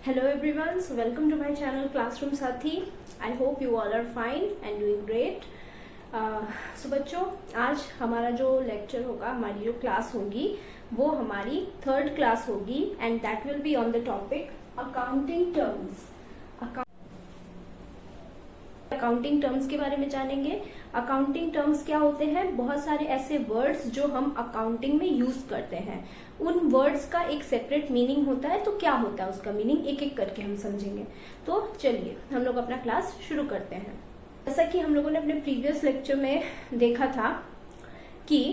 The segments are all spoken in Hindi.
Hello everyone, so welcome to my channel Classroom Sathi. I hope you all are fine and doing great. So बच्चों, आज हमारा जो लेक्चर होगा, हमारी जो क्लास होगी वो हमारी थर्ड क्लास होगी and that will be on the topic accounting terms. Accounting terms के बारे में जानेंगे। अकाउंटिंग टर्म्स क्या होते हैं? बहुत सारे ऐसे वर्ड्स जो हम अकाउंटिंग में यूज करते हैं, उन वर्ड्स का एक सेपरेट मीनिंग होता है। तो क्या होता है उसका मीनिंग, एक एक करके हम समझेंगे। तो चलिए हम लोग अपना क्लास शुरू करते हैं। जैसा कि हम लोगों ने अपने प्रीवियस लेक्चर में देखा था कि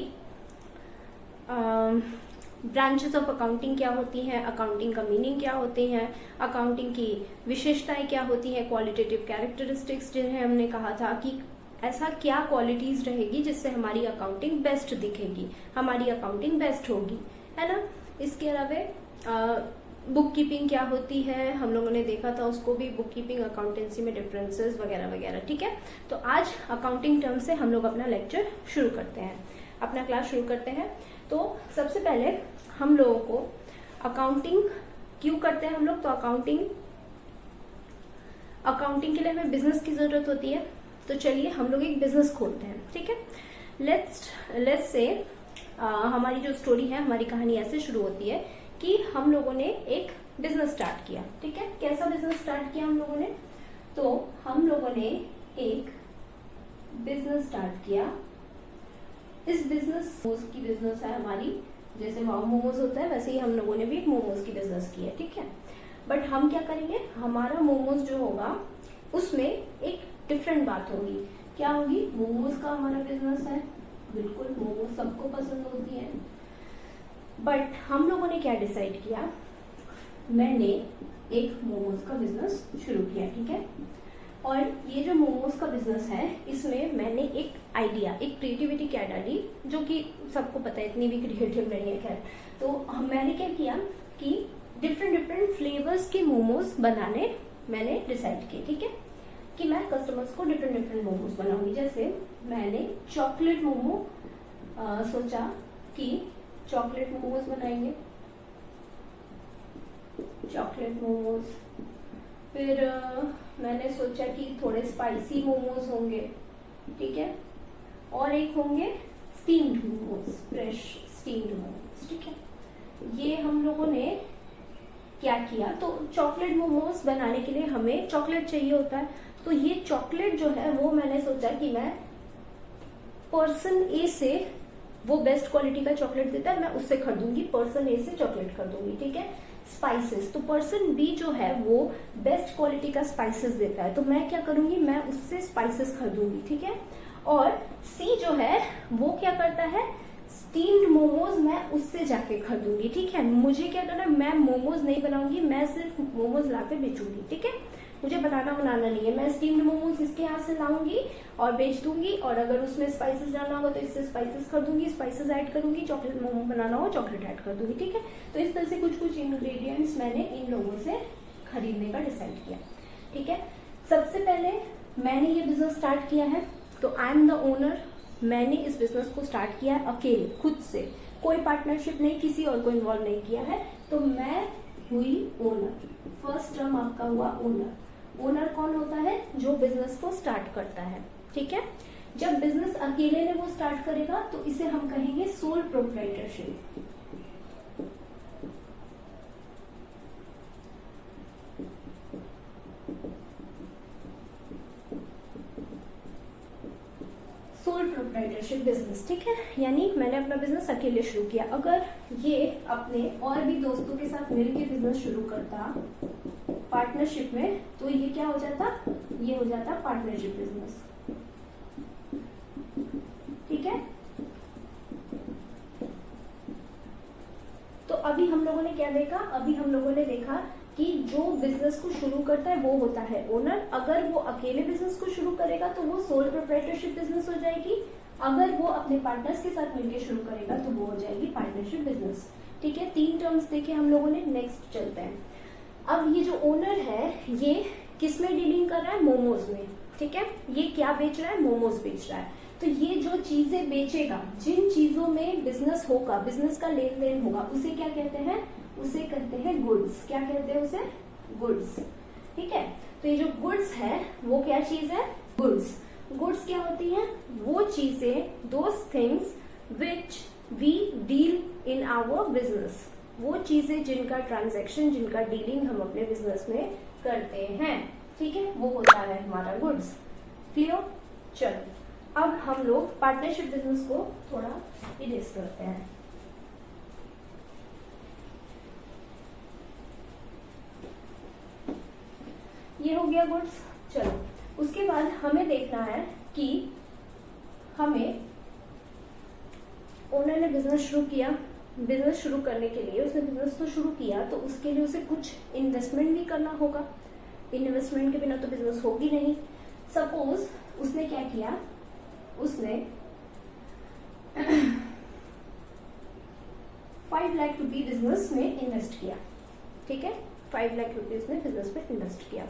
ब्रांचेस ऑफ अकाउंटिंग क्या होती हैं, अकाउंटिंग का मीनिंग क्या होते हैं, अकाउंटिंग की विशेषताएं क्या होती हैं, क्वालिटेटिव कैरेक्टरिस्टिक्स जिन्हें हमने कहा था कि ऐसा क्या क्वालिटीज रहेगी जिससे हमारी अकाउंटिंग बेस्ट दिखेगी, हमारी अकाउंटिंग बेस्ट होगी, है ना। इसके अलावा बुक कीपिंग क्या होती है हम लोगों ने देखा था, उसको भी बुक कीपिंग अकाउंटेंसी में डिफरेंसेस वगैरह वगैरह। ठीक है, तो आज अकाउंटिंग टर्म से हम लोग अपना लेक्चर शुरू करते हैं, अपना क्लास शुरू करते हैं। तो सबसे पहले हम लोगों को अकाउंटिंग क्यों करते हैं हम लोग, तो अकाउंटिंग के लिए हमें बिजनेस की जरूरत होती है। तो चलिए हम लोग एक बिजनेस खोलते हैं। ठीक है, लेट्स से हमारी जो स्टोरी है, हमारी कहानी ऐसे शुरू होती है कि हम लोगों ने एक बिजनेस स्टार्ट किया। ठीक है, कैसा बिजनेस स्टार्ट किया हम लोगों ने, तो हम लोगों ने एक बिजनेस स्टार्ट किया। इस बिजनेस की बिजनेस है हमारी, जैसे मोमोज होता है वैसे ही हम लोगों ने भी एक मोमोज की बिजनेस की है। ठीक है, बट हम क्या करेंगे, हमारा मोमोज जो होगा उसमें एक डिफरेंट बात होगी। क्या होगी, मोमोज का हमारा बिजनेस है, बिल्कुल मोमोज सबको पसंद होती है, बट हम लोगों ने क्या डिसाइड किया, मैंने एक मोमोज का बिजनेस शुरू किया। ठीक है, और ये जो मोमोज का बिजनेस है इसमें मैंने एक आइडिया, एक क्रिएटिविटी क्या डाली, जो कि सबको पता है इतनी भी क्रिएटिव नहीं है। खैर, तो मैंने क्या किया कि डिफरेंट फ्लेवर्स के मोमोज बनाने मैंने डिसाइड किए। ठीक है, कि मैं कस्टमर्स को डिफरेंट मोमोज बनाऊंगी। जैसे मैंने चॉकलेट मोमो सोचा कि चॉकलेट मोमोज बनाएंगे, चॉकलेट मोमोज। फिर मैंने सोचा कि थोड़े स्पाइसी मोमोज होंगे। ठीक है, और एक होंगे steamed momos, fresh steamed momos. ठीक है, ये हम लोगों ने क्या किया, तो चॉकलेट मोमोज बनाने के लिए हमें चॉकलेट चाहिए होता है। तो ये चॉकलेट जो है वो मैंने सोचा कि मैं पर्सन ए से, वो बेस्ट क्वालिटी का चॉकलेट देता है, मैं उससे खरीदूंगी, पर्सन ए से चॉकलेट खरीदूंगी। ठीक है, स्पाइसेस, तो पर्सन बी जो है वो बेस्ट क्वालिटी का स्पाइसेस देता है, तो मैं क्या करूंगी, मैं उससे स्पाइसेस खरीदूंगी। ठीक है, और सी जो है वो क्या करता है, स्टीम्ड मोमोज मैं उससे जाके खरीदूंगी। ठीक है, मुझे क्या करना है, मैं मोमोज नहीं बनाऊंगी, मैं सिर्फ मोमोज लाके बेचूंगी। ठीक है, मुझे बनाना नहीं है, मैं स्टीम्ड मोमोज इसके यहाँ से लाऊंगी और बेच दूंगी, और अगर उसमें स्पाइसेस डालना होगा तो इससे स्पाइसेस खरीदूंगी, स्पाइसेस ऐड करूंगी, चॉकलेट मोमो बनाना हो चॉकलेट ऐड कर दूंगी। ठीक है, तो इस तरह से कुछ इंग्रेडिएंट्स मैंने इन लोगों से खरीदने का डिसाइड किया। ठीक है, सबसे पहले मैंने ये बिजनेस स्टार्ट किया है, तो आई एम द ओनर। मैंने इस बिजनेस को स्टार्ट किया है अकेले, खुद से, कोई पार्टनरशिप नहीं, किसी और को इन्वॉल्व नहीं किया है। तो मैं हुई ओनर, फर्स्ट टर्म आपका हुआ ओनर। ओनर कौन होता है, जो बिजनेस को स्टार्ट करता है। ठीक है, जब बिजनेस अकेले ने वो स्टार्ट करेगा तो इसे हम कहेंगे sole proprietorship. Sole proprietorship business. ठीक है, यानी मैंने अपना बिजनेस अकेले शुरू किया। अगर ये अपने और भी दोस्तों के साथ मिलकर बिजनेस शुरू करता पार्टनरशिप में, तो ये क्या हो जाता, ये हो जाता पार्टनरशिप बिजनेस। ठीक है, तो अभी हम लोगों ने क्या देखा, अभी हम लोगों ने देखा कि जो बिजनेस को शुरू करता है वो होता है ओनर। अगर वो अकेले बिजनेस को शुरू करेगा तो वो सोल प्रोप्राइटरशिप बिजनेस हो जाएगी, अगर वो अपने पार्टनर्स के साथ मिलकर शुरू करेगा तो वो हो जाएगी पार्टनरशिप बिजनेस। ठीक है, 3 टर्म्स देखे हम लोगों ने। नेक्स्ट चलते हैं। अब ये जो ओनर है ये किस में डीलिंग कर रहा है, मोमोज में। ठीक है, ये क्या बेच रहा है, मोमोज बेच रहा है। तो ये जो चीजें बेचेगा, जिन चीजों में बिजनेस होगा, बिजनेस का लेन देन होगा, उसे क्या कहते हैं, उसे कहते हैं गुड्स। क्या कहते हैं उसे, गुड्स, ठीक है। तो ये जो गुड्स है वो क्या चीज है, गुड्स। गुड्स क्या होती है, वो चीजें, those things which we deal in our business, वो चीजें जिनका ट्रांजैक्शन, जिनका डीलिंग हम अपने बिजनेस में करते हैं, ठीक है, वो होता है हमारा गुड्स। क्लियर? चलो अब हम लोग पार्टनरशिप बिजनेस को थोड़ा इरेज करते हैं। ये हो गया गुड्स। चलो उसके बाद हमें देखना है कि हमें, ओनर ने बिजनेस शुरू किया, बिजनेस शुरू करने के लिए उसने बिजनेस तो शुरू किया, तो उसके लिए उसे कुछ इन्वेस्टमेंट भी करना होगा। इन्वेस्टमेंट के बिना तो बिजनेस होगी नहीं। सपोज उसने क्या किया, उसने 5 लाख रुपए बिजनेस में इन्वेस्ट किया, ठीक है, 5 लाख रुपए उसने बिजनेस में इन्वेस्ट किया।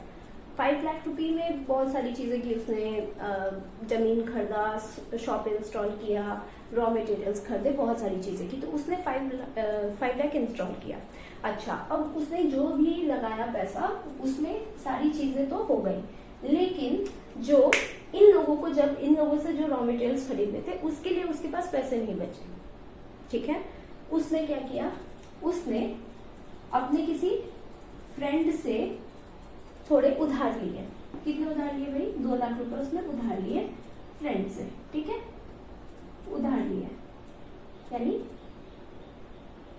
5 लाख रुपए में बहुत सारी चीजें की उसने, जमीन खरीदा, शॉप इंस्टॉल किया, रॉ मटेरियल्स खरीदे, बहुत सारी चीजें की, तो उसने 5 लाख इंस्टॉल किया। अच्छा, अब उसने जो भी लगाया पैसा, उसमें सारी चीजें तो हो गई, लेकिन जो इन लोगों को, जब इन लोगों से जो रॉ मटेरियल्स खरीदे थे उसके लिए उसके पास पैसे नहीं बचे, ठीक है। उसने क्या किया, उसने अपने किसी फ्रेंड से थोड़े उधार लिए। कितने उधार लिए भाई? 2 लाख रुपए उसने उधार लिए फ्रेंड से, ठीक है, उधार लिया यानी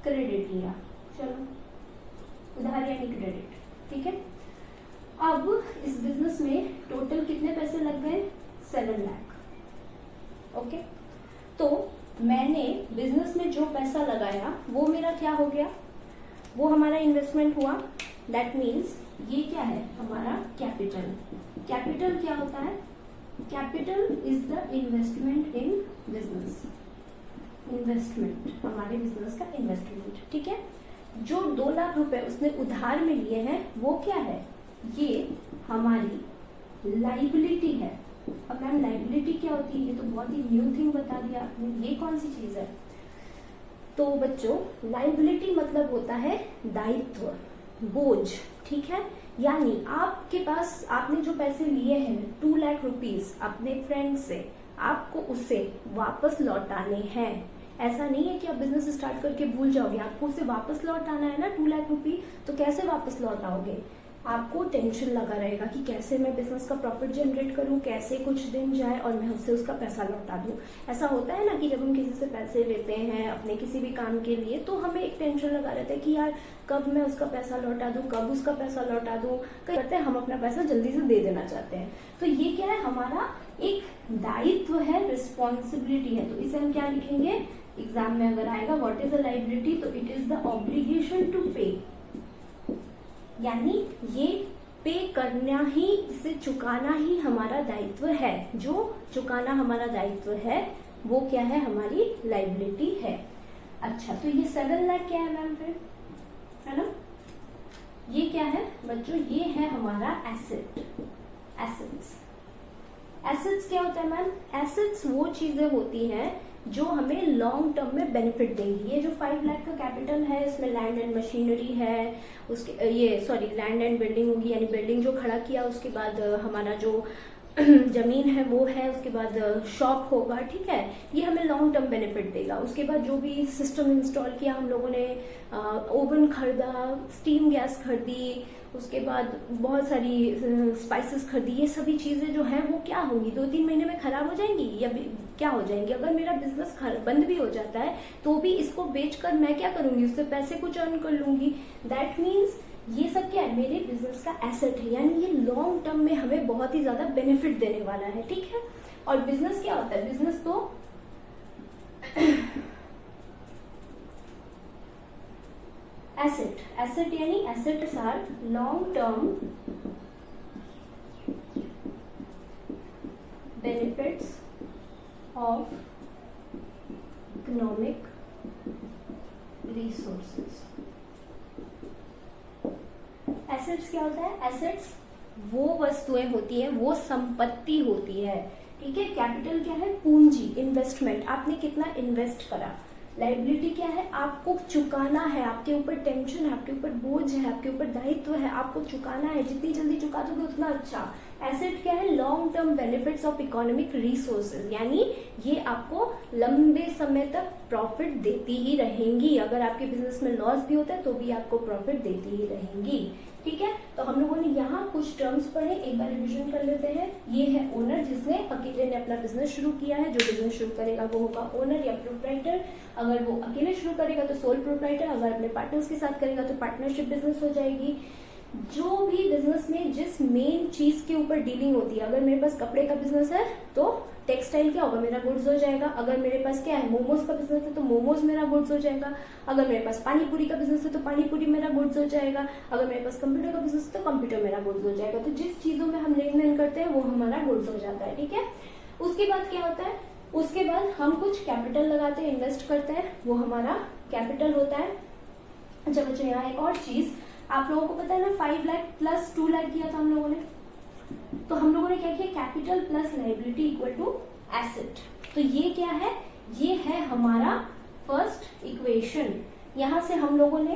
क्रेडिट लिया। चलो उधार यानी क्रेडिट, ठीक है। अब इस बिजनेस में टोटल कितने पैसे लग गए? 7 लाख। ओके, तो मैंने बिजनेस में जो पैसा लगाया वो मेरा क्या हो गया, वो हमारा इन्वेस्टमेंट हुआ। दैट मीन्स ये क्या है, हमारा कैपिटल। कैपिटल क्या होता है? Capital is the investment in business. Investment हमारे बिजनेस का इन्वेस्टमेंट, ठीक है। जो 2 लाख रुपए उसने उधार में लिए हैं वो क्या है, ये हमारी लाइबिलिटी है। अब मैम लाइबिलिटी क्या होती है, ये तो बहुत ही न्यू थिंग बता दिया आपने, ये कौन सी चीज है? तो बच्चों लाइबिलिटी मतलब होता है दायित्व, बोझ, ठीक है। यानी आपके पास, आपने जो पैसे लिए हैं 2 लाख रुपीस अपने फ्रेंड से, आपको उसे वापस लौटाने हैं। ऐसा नहीं है कि आप बिजनेस स्टार्ट करके भूल जाओगे, आपको उसे वापस लौटाना है ना 2 लाख रुपए। तो कैसे वापस लौटाओगे? आपको टेंशन लगा रहेगा कि कैसे मैं बिजनेस का प्रॉफिट जनरेट करूं, कैसे कुछ दिन जाए और मैं उससे उसका पैसा लौटा दूं। ऐसा होता है ना कि जब हम किसी से पैसे लेते हैं अपने किसी भी काम के लिए, तो हमें एक टेंशन लगा रहता है कि यार कब मैं उसका पैसा लौटा दूं, कब उसका पैसा लौटा दूं। करते हैं हम अपना पैसा जल्दी से दे देना चाहते हैं। तो ये क्या है, हमारा एक दायित्व है, रिस्पॉन्सिबिलिटी है। तो इसे हम क्या लिखेंगे एग्जाम में अगर आएगा, व्हाट इज द लायबिलिटी, तो it is the obligation to pay. यानी ये पे करना ही, इसे चुकाना ही हमारा दायित्व है। जो चुकाना हमारा दायित्व है वो क्या है, हमारी लायबिलिटी है। अच्छा, तो ये 7 लाख क्या है मैम फिर, है ना? ये क्या है बच्चों, ये है हमारा एसेट। एसेट्स, एसेट्स क्या होता है मैम? एसेट्स वो चीजें होती हैं जो हमें लॉन्ग टर्म में बेनिफिट देंगी। ये जो 5 लाख का कैपिटल है, इसमें लैंड एंड मशीनरी है, उसके ये सॉरी लैंड एंड बिल्डिंग होगी, यानी बिल्डिंग जो खड़ा किया, उसके बाद हमारा जो जमीन है वो है, उसके बाद शॉप होगा, ठीक है। ये हमें लॉन्ग टर्म बेनिफिट देगा। उसके बाद जो भी सिस्टम इंस्टॉल किया हम लोगों ने, ओवन खरीदा, स्टीम गैस खरीदी, उसके बाद बहुत सारी स्पाइसेस खरीदी, ये सभी चीजें जो हैं वो क्या होंगी, 2-3 महीने में खराब हो जाएंगी या क्या हो जाएंगी। अगर मेरा बिजनेस बंद भी हो जाता है तो भी इसको बेचकर मैं क्या करूंगी, उससे पैसे कुछ अर्न कर लूंगी। दैट मीन्स ये सब क्या है, मेरे बिजनेस का एसेट है, यानी ये लॉन्ग टर्म में हमें बहुत ही ज्यादा बेनिफिट देने वाला है, ठीक है। और बिजनेस क्या होता है, बिजनेस तो एसेट, एसेट यानी assets are long term benefits of economic resources. Assets क्या होता है, एसेट्स वो वस्तुएं होती है, वो संपत्ति होती है, ठीक है। कैपिटल क्या है, पूंजी, इन्वेस्टमेंट, आपने कितना इन्वेस्ट करा, लाइबिलिटी क्या है, आपको चुकाना है, आपके ऊपर टेंशन है, आपके ऊपर बोझ है, आपके ऊपर दायित्व है, आपको चुकाना है, जितनी जल्दी चुका दोगे उतना अच्छा। एसेट क्या है, long term benefits of economic resources, यानी ये आपको लंबे समय तक प्रॉफिट देती ही रहेंगी। अगर आपके बिजनेस में लॉस भी होता है तो भी आपको प्रॉफिट देती ही रहेंगी। ठीक है, तो हम लोगों ने यहाँ कुछ टर्म्स पढ़े, एक बार रिविजन कर लेते हैं। ये है ओनर, जिसने अकेले ने अपना बिजनेस शुरू किया है। जो बिजनेस शुरू करेगा वो होगा ओनर या प्रोप्राइटर। अगर वो अकेले शुरू करेगा तो सोल प्रोप्राइटर, अगर अपने पार्टनर्स के साथ करेगा तो पार्टनरशिप बिजनेस हो जाएगी। जो भी बिजनेस में जिस मेन चीज के ऊपर डीलिंग होती है, अगर मेरे पास कपड़े का बिजनेस है तो टेक्सटाइल क्या होगा, मेरा गुड्स हो जाएगा। अगर मेरे पास क्या है, मोमोज का बिजनेस है तो मोमोज मेरा गुड्स हो जाएगा। अगर मेरे पास पानी पूरी का बिजनेस है तो पानी पूरी मेरा गुड्स हो जाएगा। अगर मेरे पास कंप्यूटर का बिजनेस है तो कंप्यूटर मेरा गुड्स हो जाएगा। तो जिस चीजों में हम लेन देन करते हैं वो हमारा गुड्स हो जाता है। ठीक है, उसके बाद क्या होता है, उसके बाद हम कुछ कैपिटल लगाते हैं, इन्वेस्ट करते हैं, वो हमारा कैपिटल होता है। अच्छा बच्चों, यहाँ एक और चीज, आप लोगों को पता है ना 5 लाख प्लस 2 लाख किया था हम लोगों ने, तो हम लोगों ने क्या किया, capital plus liability equal to asset. तो ये क्या है, ये है हमारा फर्स्ट इक्वेशन। यहां से हम लोगों ने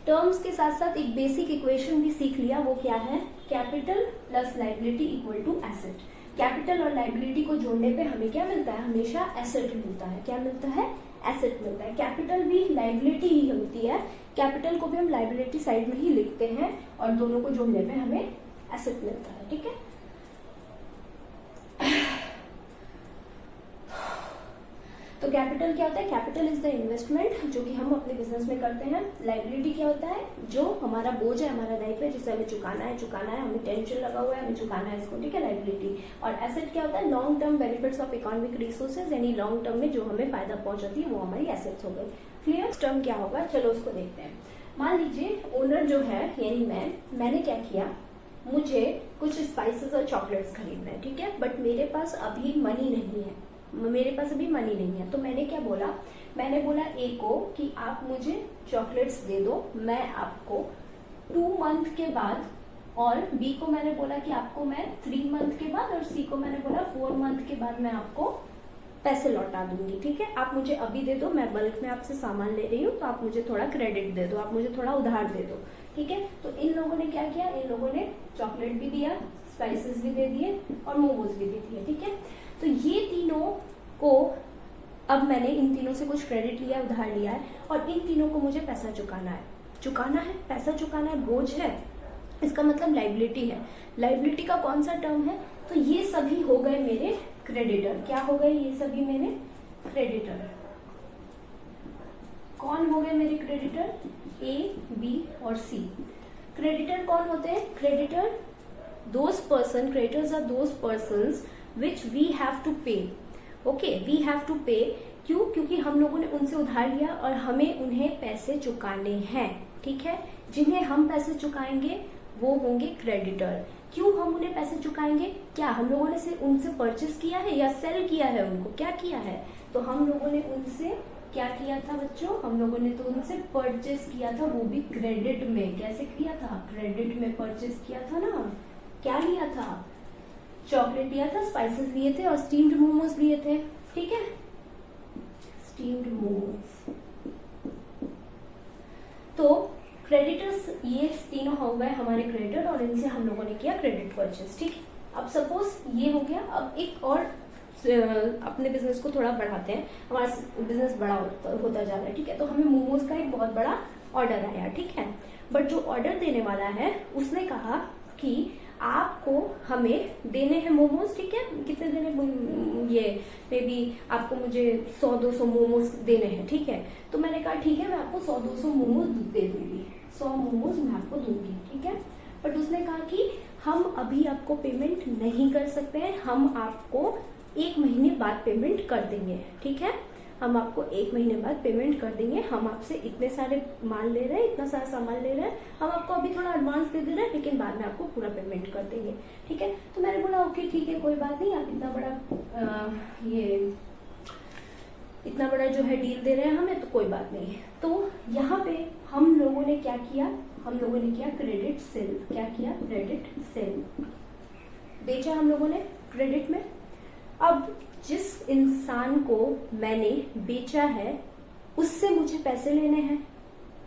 टर्म्स के साथ साथ एक बेसिक इक्वेशन भी सीख लिया, वो क्या है, capital plus liability equal to asset. Capital और लाइबिलिटी को जोड़ने पे हमें क्या मिलता है, हमेशा एसेट मिलता है। क्या मिलता है, एसेट मिलता है। कैपिटल भी लाइबिलिटी ही होती है, कैपिटल को भी हम लाइबिलिटी साइड में ही लिखते हैं और दोनों को जोड़ने पे हमें एसेट मिलता है। ठीक है, तो कैपिटल क्या होता है, कैपिटल इज द इन्वेस्टमेंट जो कि हम अपने बिजनेस में करते हैं। लाइबिलिटी क्या होता है, जो हमारा बोझ है, हमारा दायित्व है, जिसे हमें चुकाना है, हमें टेंशन लगा हुआ है, हमें चुकाना है इसको। ठीक है, लाइबिलिटी। और एसेट क्या होता है, long term benefits of economic resources, यानी लॉन्ग टर्म में जो हमें फायदा पहुंचाती है वो हमारी एसेट्स हो गई। क्लियर, टर्म क्या होगा, चलो उसको देखते हैं। मान लीजिए ओनर जो है यानी मैंने क्या किया, मुझे कुछ स्पाइसेस और चॉकलेट्स खरीदना है। ठीक है, बट मेरे पास अभी मनी नहीं है, तो मैंने क्या बोला, मैंने बोला ए को कि आप मुझे चॉकलेट्स दे दो, मैं आपको 2 मंथ के बाद, और बी को मैंने बोला कि आपको मैं 3 मंथ के बाद, और सी को मैंने बोला 4 मंथ के बाद मैं आपको पैसे लौटा दूंगी। ठीक है, आप मुझे अभी दे दो, मैं बल्क में आपसे सामान ले रही हूँ तो आप मुझे थोड़ा क्रेडिट दे दो, आप मुझे थोड़ा उधार दे दो। ठीक है, तो इन लोगों ने क्या किया, इन लोगों ने चॉकलेट भी दिया, स्पाइसेस भी दे दिए और मोमोज भी दे दिए। ठीक है, तो ये तीनों को, अब मैंने इन तीनों से कुछ क्रेडिट लिया, उधार लिया है, और इन तीनों को मुझे पैसा चुकाना है, पैसा चुकाना है, बोझ है, इसका मतलब लाइबिलिटी है। लाइबिलिटी का कौन सा टर्म है, तो ये सभी हो गए मेरे क्रेडिटर। क्या हो गए, ये सभी मेरे क्रेडिटर। कौन हो गए मेरे क्रेडिटर, ए, बी और सी। क्रेडिटर कौन होते हैं, creditor creditors are those persons which we have to pay. Okay, we have to pay. क्यों, क्योंकि हम लोगों ने उनसे उधार लिया और हमें उन्हें पैसे चुकाने हैं। ठीक है, जिन्हें हम पैसे चुकाएंगे वो होंगे क्रेडिटर। क्यों हम उन्हें पैसे चुकाएंगे, क्या हम लोगों ने उनसे परचेस किया है या सेल किया है, उनको क्या किया है, तो हम लोगों ने उनसे क्या किया था बच्चों, हम लोगों ने तो उनसे परचेस किया था, वो भी क्रेडिट में। कैसे किया था, क्रेडिट में परचेस किया था ना। क्या लिया था, चॉकलेट लिया था, स्पाइसेस लिए थे और स्टीम्ड मोमोज लिए थे। ठीक है, स्टीम्ड मोमोज। तो क्रेडिटर्स ये तीनों हो गए हमारे क्रेडिटर, और इनसे हम लोगों ने किया क्रेडिट परचेस। ठीक, अब सपोज ये हो गया, अब एक और अपने बिजनेस को थोड़ा बढ़ाते हैं, हमारा बिजनेस बड़ा होता जा रहा है। ठीक है, तो हमें मोमोज का एक बहुत बड़ा ऑर्डर आया। ठीक है, बट जो ऑर्डर देने वाला है उसने कहा कि आपको हमें देने हैं मोमोज। ठीक है, कितने देने, ये मे बी आपको मुझे 100-200 मोमोज देने हैं। ठीक है, तो मैंने कहा ठीक है, मैं आपको 100-200 मोमोज दे दूंगी, 100 मोमोज मैं आपको दूंगी। ठीक है, बट उसने कहा कि हम अभी आपको पेमेंट नहीं कर सकते हैं, हम आपको 1 महीने बाद पेमेंट कर देंगे। ठीक है, हम आपको 1 महीने बाद पेमेंट कर देंगे, हम आपसे इतने सारे माल ले रहे हैं, इतना सारा सामान ले रहे हैं, हम आपको अभी थोड़ा एडवांस दे रहे हैं, लेकिन बाद में आपको पूरा पेमेंट कर देंगे। ठीक है, तो मैंने बोला ओके ठीक है, कोई बात नहीं, आप इतना बड़ा जो है डील दे रहे हैं हमें, तो कोई बात नहीं। तो यहाँ पे हम लोगों ने क्या किया, हम लोगों ने किया क्रेडिट सेल। क्या किया, क्रेडिट सेल बेचा हम लोगों ने क्रेडिट में। अब जिस इंसान को मैंने बेचा है उससे मुझे पैसे लेने हैं।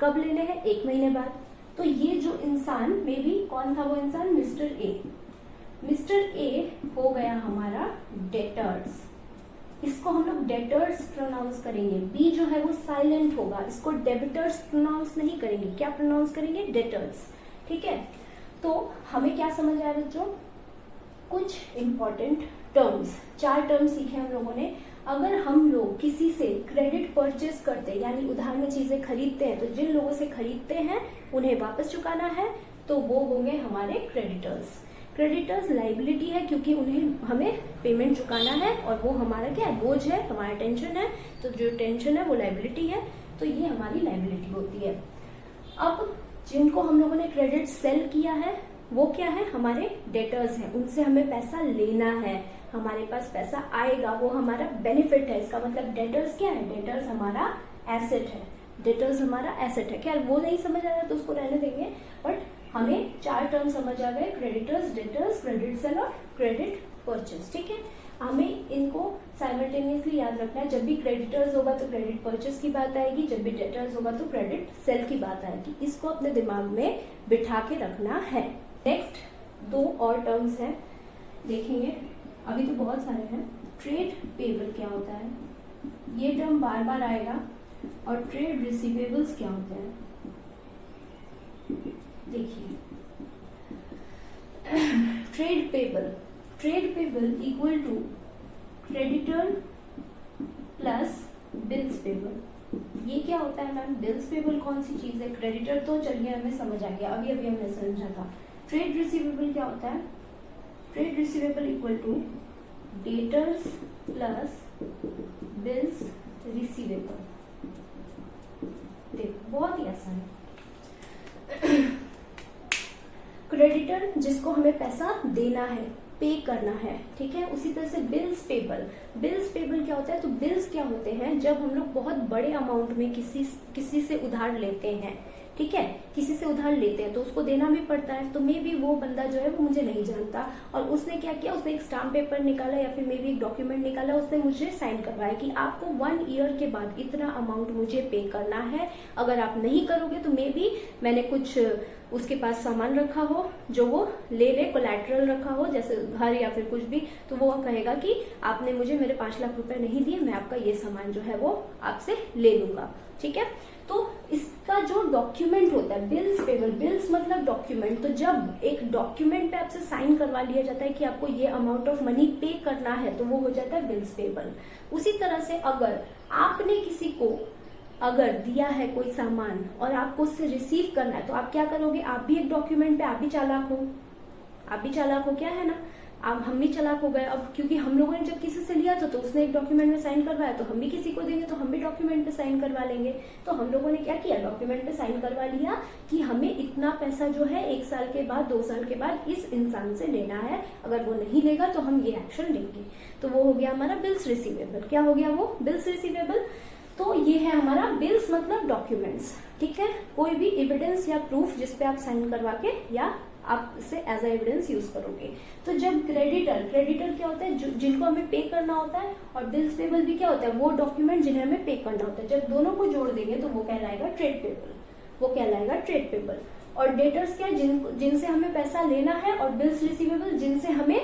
कब लेने हैं? 1 महीने बाद। तो ये जो इंसान मे बी कौन था वो इंसान? Mister A. मिस्टर ए हो गया हमारा डेटर्स। इसको हम लोग डेटर्स प्रोनाउंस करेंगे। बी जो है वो साइलेंट होगा, इसको डेबिटर्स प्रोनाउंस नहीं करेंगे। क्या प्रोनाउंस करेंगे? डेटर्स। ठीक है, तो हमें क्या समझ आया बच्चों? कुछ इंपॉर्टेंट टर्म्स, 4 टर्म्स सीखे हम लोगों ने। अगर हम लोग किसी से क्रेडिट परचेस करते यानी उधार में चीजें खरीदते हैं, तो जिन लोगों से खरीदते हैं उन्हें वापस चुकाना है, तो वो होंगे हमारे क्रेडिटर्स। क्रेडिटर्स लाइबिलिटी है क्योंकि उन्हें हमें पेमेंट चुकाना है और वो हमारा क्या है? बोझ है, हमारा टेंशन है। तो जो टेंशन है वो लाइबिलिटी है, तो ये हमारी लाइबिलिटी होती है। अब जिनको हम लोगों ने क्रेडिट सेल किया है वो क्या है? हमारे डेटर्स हैं, उनसे हमें पैसा लेना है, हमारे पास पैसा आएगा, वो हमारा बेनिफिट है। इसका मतलब डेटर्स क्या है? डेटर्स हमारा एसेट है। डेटर्स हमारा एसेट है। क्या वो नहीं समझ आ रहा तो उसको रहने देंगे, बट हमें 4 टर्म समझ आ गए, क्रेडिटर्स, डेटर्स, क्रेडिट सेल और क्रेडिट परचेस। ठीक है, हमें इनको साइमल्टेनियसली याद रखना है। जब भी क्रेडिटर्स होगा तो क्रेडिट परचेस की बात आएगी, जब भी डेटर्स होगा तो क्रेडिट सेल की बात आएगी। इसको अपने दिमाग में बिठा के रखना है। नेक्स्ट 2 और टर्म्स हैं, देखेंगे, अभी तो बहुत सारे हैं। ट्रेड पेबल क्या होता है? ये टर्म बार बार आएगा। और ट्रेड रिसीवेबल्स क्या होते हैं? देखिए, trade payable equal to creditor plus bills payable. ये क्या होता है मैम? बिल्स पेबल कौन सी चीज है? क्रेडिटर तो चलिए हमें समझ आ गया, अभी अभी हमने समझा था। ट्रेड रिसीवेबल क्या होता है? Trade receivable equal to debtors plus bills receivable. देखो बहुत ही आसान है। क्रेडिटर जिसको हमें पैसा देना है, पे करना है, ठीक है। उसी तरह से बिल्स पेबल क्या होता है? तो बिल्स क्या होते हैं? जब हम लोग बहुत बड़े अमाउंट में किसी से उधार लेते हैं, ठीक है, किसी से उधार लेते हैं तो उसको देना भी पड़ता है। तो मे बी वो बंदा जो है वो मुझे नहीं जानता और उसने क्या किया, उसने एक स्टाम्प पेपर निकाला या फिर मे बी एक डॉक्यूमेंट निकाला, उसने मुझे साइन करवाया कि आपको 1 ईयर के बाद इतना अमाउंट मुझे पे करना है। अगर आप नहीं करोगे तो मे बी मैंने कुछ उसके पास सामान रखा हो जो वो ले, कोलैटरल रखा हो जैसे घर या फिर कुछ भी, तो वो कहेगा कि आपने मुझे मेरे 5 लाख रुपए नहीं दिए, मैं आपका ये सामान जो है वो आपसे ले लूंगा, ठीक है। तो इसका जो डॉक्यूमेंट होता है बिल्स पेबल, बिल्स मतलब डॉक्यूमेंट, तो जब एक डॉक्यूमेंट पे आपसे साइन करवा लिया जाता है कि आपको ये अमाउंट ऑफ मनी पे करना है तो वो हो जाता है बिल्स पेबल। उसी तरह से अगर आपने किसी को अगर दिया है कोई सामान और आपको उससे रिसीव करना है तो आप क्या करोगे? आप भी एक डॉक्यूमेंट पे आप भी चालाक हो, क्या है ना, अब हम भी चालाक हो गए। अब क्योंकि हम लोगों ने जब किसी से लिया था तो उसने एक डॉक्यूमेंट में साइन करवाया, तो हम भी किसी को देंगे तो हम भी डॉक्यूमेंट पे साइन करवा लेंगे। तो हम लोगों ने क्या किया? डॉक्यूमेंट पे साइन करवा लिया कि हमें इतना पैसा जो है 1 साल के बाद 2 साल के बाद इस इंसान से लेना है, अगर वो नहीं लेगा तो हम ये एक्शन लेंगे। तो वो हो गया हमारा बिल्स रिसीवेबल। क्या हो गया वो? Bills receivable. तो ये है हमारा बिल्स मतलब डॉक्यूमेंट्स, ठीक है, कोई भी एविडेंस या प्रूफ जिसपे आप साइन करवा के या आप इसे एज ए एविडेंस यूज करोगे। तो जब क्रेडिटर क्या होता है? जिनको हमें पे करना होता है, और बिल्स पेबल भी क्या होता है? वो डॉक्यूमेंट जिन्हें हमें पे करना होता है। जब दोनों को जोड़ देंगे तो वो कहलाएगा ट्रेड पेबल। और डेटर्स क्या? जिनसे हमें पैसा लेना है, और बिल्स रिसीवेबल जिनसे हमें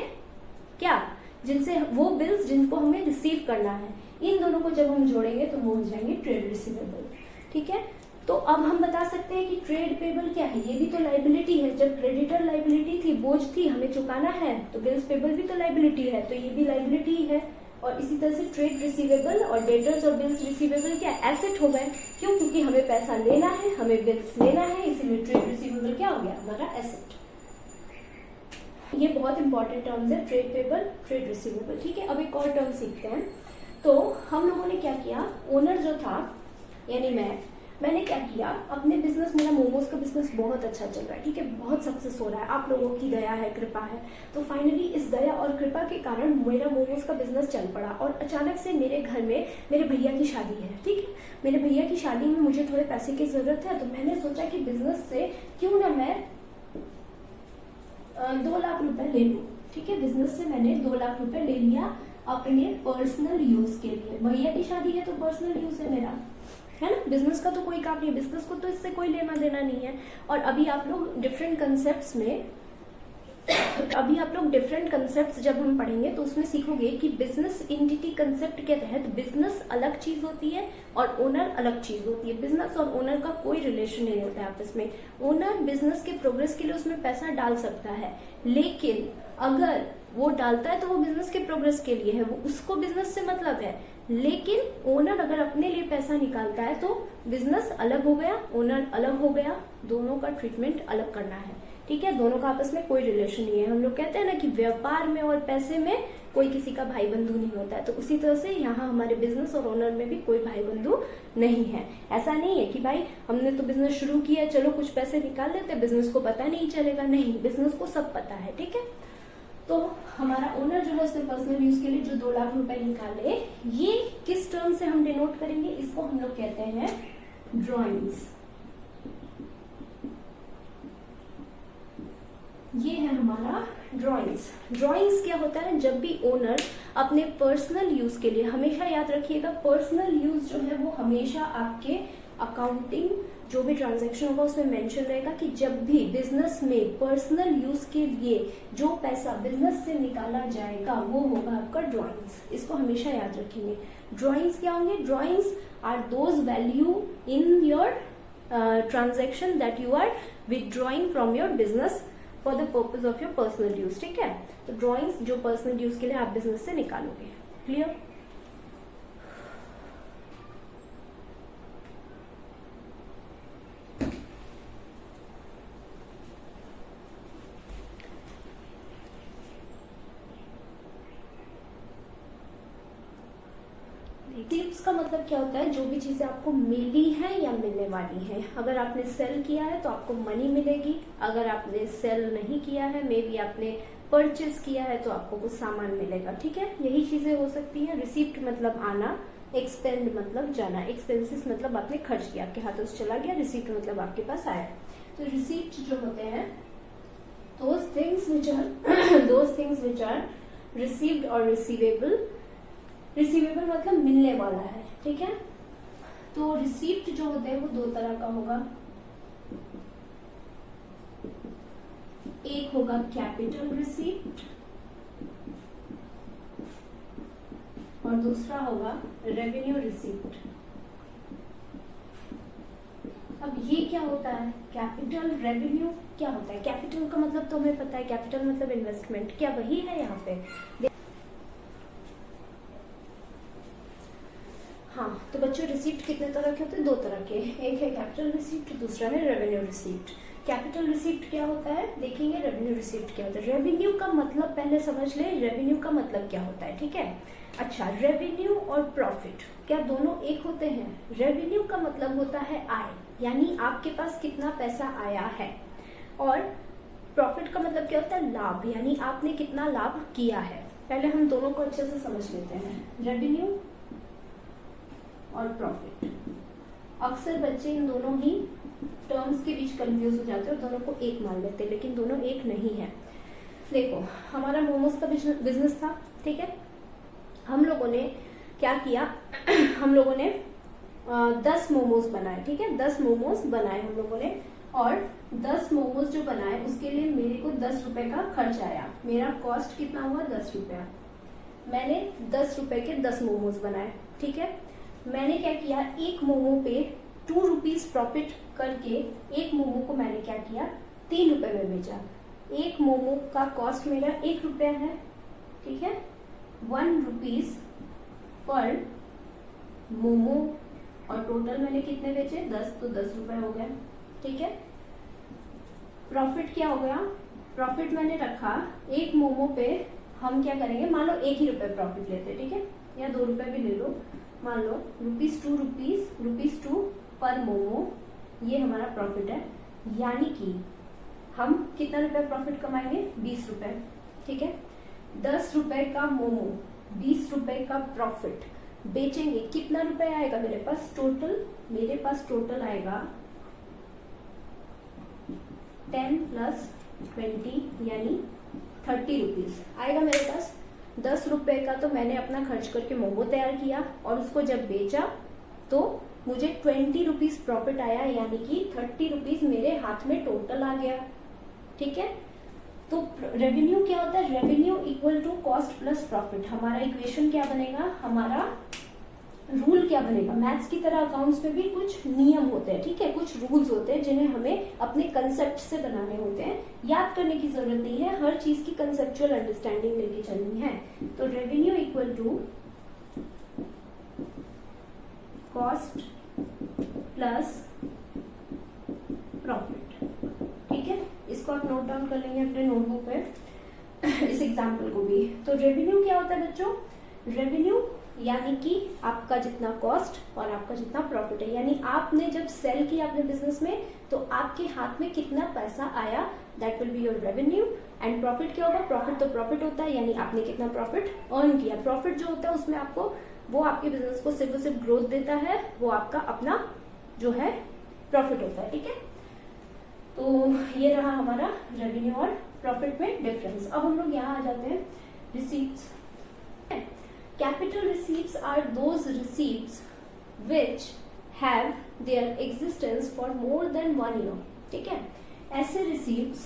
क्या, जिनसे वो बिल्स जिनको हमें रिसीव करना है। इन दोनों को जब हम जोड़ेंगे तो वो हो जाएंगे ट्रेड रिसीवेबल, ठीक है। तो अब हम बता सकते हैं कि ट्रेड पेबल क्या है? ये भी तो लाइबिलिटी है। जब क्रेडिटर लाइबिलिटी थी, बोझ थी, हमें चुकाना है, तो बिल्स पेबल भी तो लाइबिलिटी है, तो ये भी लाइबिलिटी है। और इसी तरह से ट्रेड रिसीवेबल और डेटर्स और बिल्स रिसीवेबल क्या? एसेट हो गए। क्यों? क्योंकि हमें पैसा लेना है, हमें बिल्स लेना है, इसीलिए ट्रेड रिसीवेबल क्या हो गया? हमारा एसेट। ये बहुत इंपॉर्टेंट टर्म्स है, ट्रेड पेबल, ट्रेड रिसीवेबल, ठीक है। अब एक और टर्म सीखते हैं। तो हम लोगों ने क्या किया, ओनर जो था यानी मैंने क्या किया, अपने बिजनेस, मेरा मोमोज का बिजनेस बहुत अच्छा चल रहा है, ठीक है, बहुत सक्सेस हो रहा है, आप लोगों की दया है, कृपा है। तो फाइनली इस दया और कृपा के कारण मेरा मोमोज का बिजनेस चल पड़ा। और अचानक से मेरे घर में मेरे भैया की शादी है, ठीक है, मेरे भैया की शादी में मुझे थोड़े पैसे की जरूरत है। तो मैंने सोचा कि बिजनेस से क्यों ना मैं 2 लाख रुपए ले लूं, ठीक है। बिजनेस से मैंने 2 लाख रुपए ले लिया अपने पर्सनल यूज के लिए। भैया की शादी है तो पर्सनल यूज है मेरा, है ना। बिजनेस का तो कोई काम नहीं, बिजनेस को तो इससे कोई लेना देना नहीं है। और अभी आप लोग डिफरेंट कंसेप्ट्स में जब हम पढ़ेंगे तो उसमें सीखोगे कि बिजनेस एंटिटी कंसेप्ट के तहत बिजनेस अलग चीज होती है और ओनर अलग चीज होती है। बिजनेस और ओनर का कोई रिलेशन नहीं होता है आपस में। ओनर बिजनेस के प्रोग्रेस के लिए उसमें पैसा डाल सकता है, लेकिन अगर वो डालता है तो वो बिजनेस के प्रोग्रेस के लिए है, वो उसको बिजनेस से मतलब है। लेकिन ओनर अगर अपने लिए पैसा निकालता है तो बिजनेस अलग हो गया, ओनर अलग हो गया, दोनों का ट्रीटमेंट अलग करना है, ठीक है। दोनों का आपस में कोई रिलेशन नहीं है। हम लोग कहते हैं ना कि व्यापार में और पैसे में कोई किसी का भाई बंधु नहीं होता है, तो उसी तरह से यहाँ हमारे बिजनेस और ओनर में भी कोई भाई बंधु नहीं है। ऐसा नहीं है कि भाई हमने तो बिजनेस शुरू किया, चलो कुछ पैसे निकाल लेते, बिजनेस को पता नहीं चलेगा, नहीं, बिजनेस को सब पता है, ठीक है। तो हमारा ओनर जो है उसने पर्सनल यूज के लिए जो 2 लाख रुपए निकाले, ये किस टर्म से हम डिनोट करेंगे, इसको हम लोग कहते हैं ड्रॉइंग्स। ये है हमारा ड्रॉइंग्स। ड्रॉइंग्स क्या होता है, जब भी ओनर अपने पर्सनल यूज के लिए, हमेशा याद रखिएगा पर्सनल यूज जो है वो हमेशा आपके अकाउंटिंग जो भी ट्रांजैक्शन होगा उसमें मेंशन रहेगा कि जब भी बिजनेस में पर्सनल यूज के लिए जो पैसा बिजनेस से निकाला जाएगा वो होगा आपका ड्रॉइंग्स। इसको हमेशा याद रखेंगे। ड्रॉइंग्स क्या होंगे, drawings are those value in your transaction that you are withdrawing from your business for the purpose of your personal use, ठीक है। तो ड्रॉइंग्स जो पर्सनल यूज के लिए आप बिजनेस से निकालोगे, क्लियर। रिसीप्ट्स का मतलब क्या होता है, जो भी चीजें आपको मिली है या मिलने वाली है। अगर आपने सेल किया है तो आपको मनी मिलेगी, अगर आपने सेल नहीं किया है, मे बी आपने परचेज किया है तो आपको कुछ सामान मिलेगा, ठीक है। यही चीजें हो सकती हैं। रिसीप्ट मतलब आना, एक्सपेंड मतलब जाना, एक्सपेंसेस मतलब आपने खर्च किया, आपके हाथों से चला गया, रिसीप्ट मतलब आपके पास आया। तो रिसीप्ट जो होते हैं those things which are received or receivable। Receivable मतलब मिलने वाला है, ठीक है। तो रिसीप्ट जो होते हैं वो 2 तरह का होगा, एक होगा कैपिटल रिसीप्ट और दूसरा होगा रेवेन्यू रिसीप्ट। अब ये क्या होता है, कैपिटल रेवेन्यू क्या होता है। कैपिटल का मतलब तो हमें पता है, कैपिटल मतलब इन्वेस्टमेंट, क्या वही है यहाँ पे। हाँ, तो बच्चों रिसीप्ट कितने तरह के होते हैं, 2 तरह के, एक है कैपिटल रिसीप्ट, दूसरा है रेवेन्यू रिसीप्ट। कैपिटल रिसीप्ट क्या होता है देखेंगे, रेवेन्यू रिसीप्ट क्या होता है। रेवेन्यू का मतलब पहले समझ ले, रेवेन्यू का मतलब क्या होता है, ठीक है। अच्छा, रेवेन्यू और प्रॉफिट क्या दोनों एक होते हैं। रेवेन्यू का मतलब होता है आय, यानी आपके पास कितना पैसा आया है, और प्रॉफिट का मतलब क्या होता है, लाभ, यानी आपने कितना लाभ किया है। पहले हम दोनों को अच्छे से समझ लेते हैं, रेवेन्यू और प्रॉफिट। अक्सर बच्चे इन दोनों ही टर्म्स के बीच कंफ्यूज हो जाते हैं और दोनों को एक मान लेते हैं, लेकिन दोनों एक नहीं है। देखो, हमारा मोमोज का बिजनेस था, ठीक है। हम लोगों ने क्या किया हम लोगों ने 10 मोमोज बनाए, ठीक है। 10 मोमोज बनाए हम लोगों ने, और 10 मोमोज जो बनाए उसके लिए मेरे को 10 रुपए का खर्च आया। मेरा कॉस्ट कितना हुआ, 10 रुपया। मैंने 10 रुपए के 10 मोमोज बनाए, ठीक है। मैंने क्या किया, एक मोमो पे 2 रुपीज प्रॉफिट करके एक मोमो को मैंने क्या किया, 3 रुपए में बेचा। एक मोमो का कॉस्ट मेरा 1 रुपया है, ठीक है। 1 रुपीज पर मोमो, और टोटल मैंने कितने बेचे, 10, तो 10 रुपए हो गए, ठीक है। प्रॉफिट क्या हो गया, प्रॉफिट मैंने रखा एक मोमो पे, हम क्या करेंगे, मान लो 1 ही रुपए प्रॉफिट लेते, ठीक है, या 2 रुपए भी ले लो, मान लो रुपीज 2 पर मोमो, ये हमारा प्रॉफिट है। यानी कि हम कितना रुपए प्रॉफिट कमाएंगे, 20 रुपए, ठीक है। 10 रुपए का मोमो, 20 रुपए का प्रॉफिट बेचेंगे, कितना रुपए आएगा मेरे पास टोटल, मेरे पास टोटल आएगा 10 + 20 यानी 30 रुपीज आएगा मेरे पास। ₹10 का तो मैंने अपना खर्च करके मोमो तैयार किया और उसको जब बेचा तो मुझे ₹20 प्रॉफिट आया, यानी कि ₹30 मेरे हाथ में टोटल आ गया। ठीक है, तो रेवेन्यू क्या होता है? Revenue equal to cost plus profit. हमारा इक्वेशन क्या बनेगा, हमारा रूल क्या बनेगा? मैथ्स की तरह अकाउंट्स में भी कुछ नियम होते हैं, ठीक है, कुछ रूल्स होते हैं जिन्हें हमें अपने कंसेप्ट से बनाने होते हैं। याद करने की जरूरत नहीं है, हर चीज की कंसेप्चुअल अंडरस्टैंडिंग लेके चलनी है। तो revenue equal to cost plus profit. ठीक है, इसको आप नोट डाउन कर लेंगे अपने नोटबुक पे, इस एग्जाम्पल को भी। तो रेवेन्यू क्या होता है बच्चों? रेवेन्यू यानी कि आपका जितना कॉस्ट और आपका जितना प्रॉफिट है, यानी आपने जब सेल किया अपने बिजनेस में तो आपके हाथ में कितना पैसा आया, that will be your revenue. And profit क्या होगा? प्रॉफिट तो प्रॉफिट होता है, यानी आपने कितना प्रॉफिट अर्न किया। प्रॉफिट जो होता है उसमें आपको, वो आपके बिजनेस को सिर्फ और सिर्फ ग्रोथ देता है, वो आपका अपना जो है प्रॉफिट होता है। ठीक है, तो ये रहा हमारा रेवेन्यू और प्रॉफिट में डिफरेंस। अब हम लोग यहाँ आ जाते हैं receipts. Capital receipts are those receipts which have their existence for more than 1 year. ठीक है, ऐसे receipts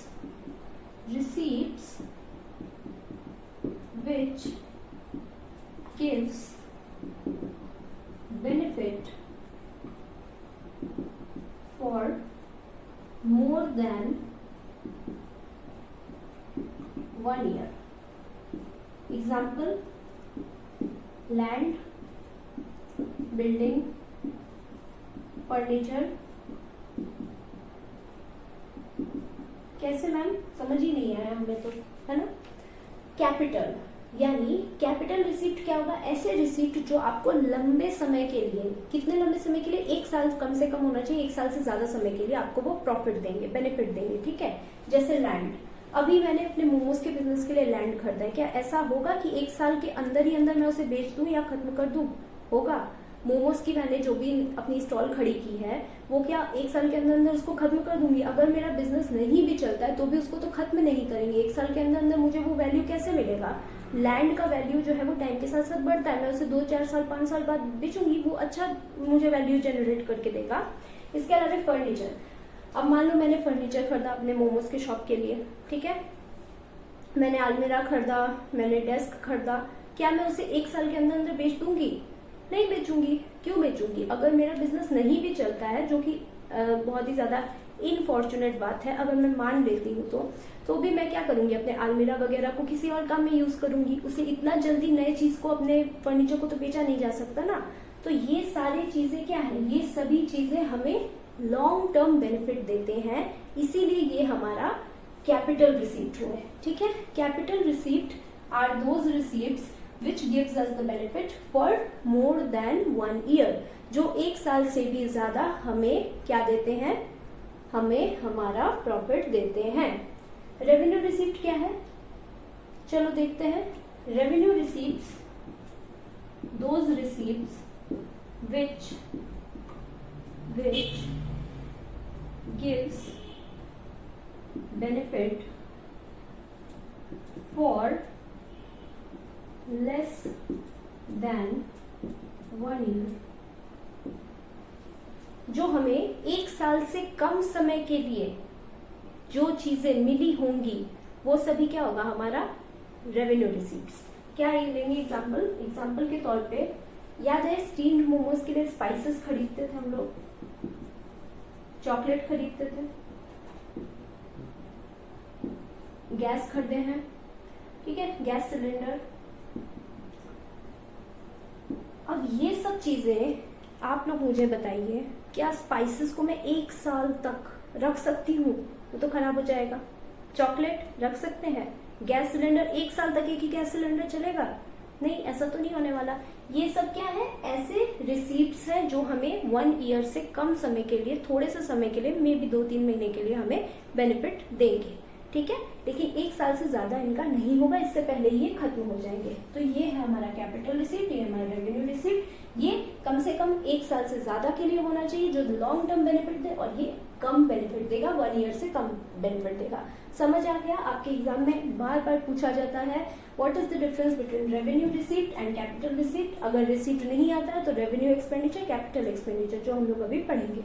which gives benefit for more than 1 year. Example, land, building, furniture. कैसे मैम? समझ ही नहीं आया हमें तो, है ना। कैपिटल यानी कैपिटल रिसीप्ट क्या होगा? ऐसे रिसीप्ट जो आपको लंबे समय के लिए, कितने लंबे समय के लिए? 1 साल कम से कम होना चाहिए, 1 साल से ज्यादा समय के लिए आपको वो प्रॉफिट देंगे, बेनिफिट देंगे। ठीक है, जैसे लैंड, अभी मैंने अपने मोमोज के बिजनेस के लिए लैंड खरीदा है, क्या ऐसा होगा कि 1 साल के अंदर ही अंदर मैं उसे बेच दूं या खत्म कर दूं? होगा। मोमोज की मैंने जो भी अपनी स्टॉल खड़ी की है वो क्या 1 साल के अंदर अंदर उसको खत्म कर दूंगी? अगर मेरा बिजनेस नहीं भी चलता है तो भी उसको तो खत्म नहीं करेंगे। 1 साल के अंदर अंदर मुझे वो वैल्यू कैसे मिलेगा? लैंड का वैल्यू जो है वो टाइम के साथ साथ बढ़ता है, मैं उसे 2, 4 साल, 5 साल बाद बेचूंगी, वो अच्छा मुझे वैल्यू जनरेट करके देगा। इसके अलावा फर्नीचर, अब मान लो मैंने फर्नीचर खरीदा अपने मोमोज के शॉप के लिए, ठीक है, मैंने अलमीरा खरीदा, मैंने डेस्क खरीदा, क्या मैं उसे 1 साल के अंदर अंदर बेच दूंगी? नहीं बेचूंगी। क्यों बेचूंगी? अगर मेरा बिजनेस नहीं भी चलता है, जो कि बहुत ही ज्यादा इनफॉर्चुनेट बात है, अगर मैं मान लेती हूँ तो भी मैं क्या करूंगी? अपने अलमीरा वगैरह को किसी और काम में यूज करूंगी। उसे इतना जल्दी नए चीज को, अपने फर्नीचर को तो बेचा नहीं जा सकता ना। तो ये सारी चीजें क्या है? ये सभी चीजें हमें लॉन्ग टर्म बेनिफिट देते हैं, इसीलिए ये हमारा कैपिटल रिसीप्ट हुए। ठीक है, capital receipt are those receipts which gives us the benefit for more than 1 year, जो 1 साल से भी ज्यादा हमें क्या देते हैं? हमें हमारा प्रॉफिट देते हैं। रेवेन्यू रिसीप्ट क्या है? चलो देखते हैं। Revenue receipts, those receipts which gives benefit for less than 1 year, जो हमें 1 साल से कम समय के लिए जो चीजें मिली होंगी वो सभी क्या होगा? हमारा रेवेन्यू रिसीप्ट्स। क्या लेंगे एग्जाम्पल के तौर पे, याद है स्टीम्ड मोमोज के लिए स्पाइसेस खरीदते थे हम लोग, चॉकलेट खरीदते थे, गैस खरीदे हैं, ठीक है, गैस सिलेंडर। अब ये सब चीजें आप लोग मुझे बताइए, क्या स्पाइसेस को मैं 1 साल तक रख सकती हूँ? वो तो खराब हो जाएगा। चॉकलेट रख सकते हैं, गैस सिलेंडर 1 साल तक एक ही गैस सिलेंडर चलेगा? नहीं, ऐसा तो नहीं होने वाला। ये सब क्या है? ऐसे रिसीप्ट्स हैं जो हमें 1 ईयर से कम समय के लिए, थोड़े से समय के लिए, मे बी 2-3 महीने के लिए हमें बेनिफिट देंगे। ठीक है, लेकिन 1 साल से ज्यादा इनका नहीं होगा, इससे पहले ही ये खत्म हो जाएंगे। तो ये है हमारा कैपिटल रिसीप्ट, ये हमारा रेवेन्यू रिसीप्ट। ये कम से कम 1 साल से ज्यादा के लिए होना चाहिए, जो लॉन्ग टर्म बेनिफिट दे, और ये कम बेनिफिट देगा, 1 ईयर से कम बेनिफिट देगा। समझ आ गया? आपके एग्जाम में बार बार पूछा जाता है what is the difference between revenue receipt and capital receipt. अगर रिसीट नहीं आता है तो रेवेन्यू एक्सपेंडिचर, कैपिटल एक्सपेंडिचर, जो हम लोग अभी पढ़ेंगे।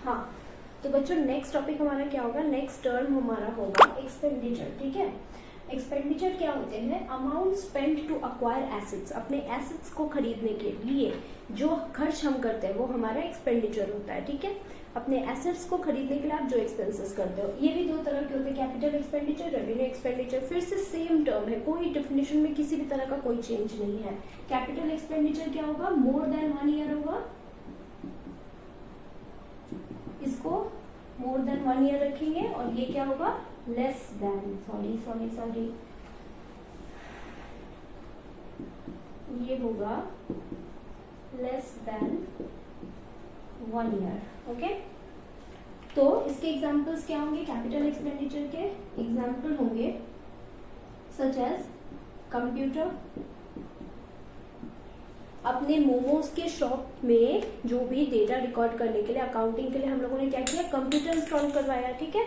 हाँ, तो बच्चों नेक्स्ट टॉपिक हमारा क्या होगा, नेक्स्ट टर्म हमारा होगा एक्सपेंडिचर। ठीक है, एक्सपेंडिचर क्या होते हैं, amount spend to acquire assets, अपने एसेट्स को खरीदने के लिए जो खर्च हम करते हैं वो हमारा एक्सपेंडिचर होता है। ठीक है, अपने एसेट्स को खरीदने के लिए आप जो एक्सपेंसेस करते हो, ये भी दो तरह के होते हैं, कैपिटल एक्सपेंडिचर, रेवेन्यू एक्सपेंडिचर। फिर से सेम टर्म है, कोई डिफिनेशन में किसी भी तरह का कोई चेंज नहीं है। कैपिटल एक्सपेंडिचर क्या होगा, मोर देन 1 ईयर होगा, इसको मोर देन 1 ईयर रखेंगे, और ये क्या होगा, लेस देन, सॉरी ये होगा लेस देन 1 ईयर। ओके, तो इसके एग्जांपल्स क्या होंगे, कैपिटल एक्सपेंडिचर के एग्जांपल होंगे सच एज कंप्यूटर, अपने मोमोज के शॉप में जो भी डेटा रिकॉर्ड करने के लिए, अकाउंटिंग के लिए हम लोगों ने क्या किया, कंप्यूटर इंस्टॉल करवाया। ठीक है,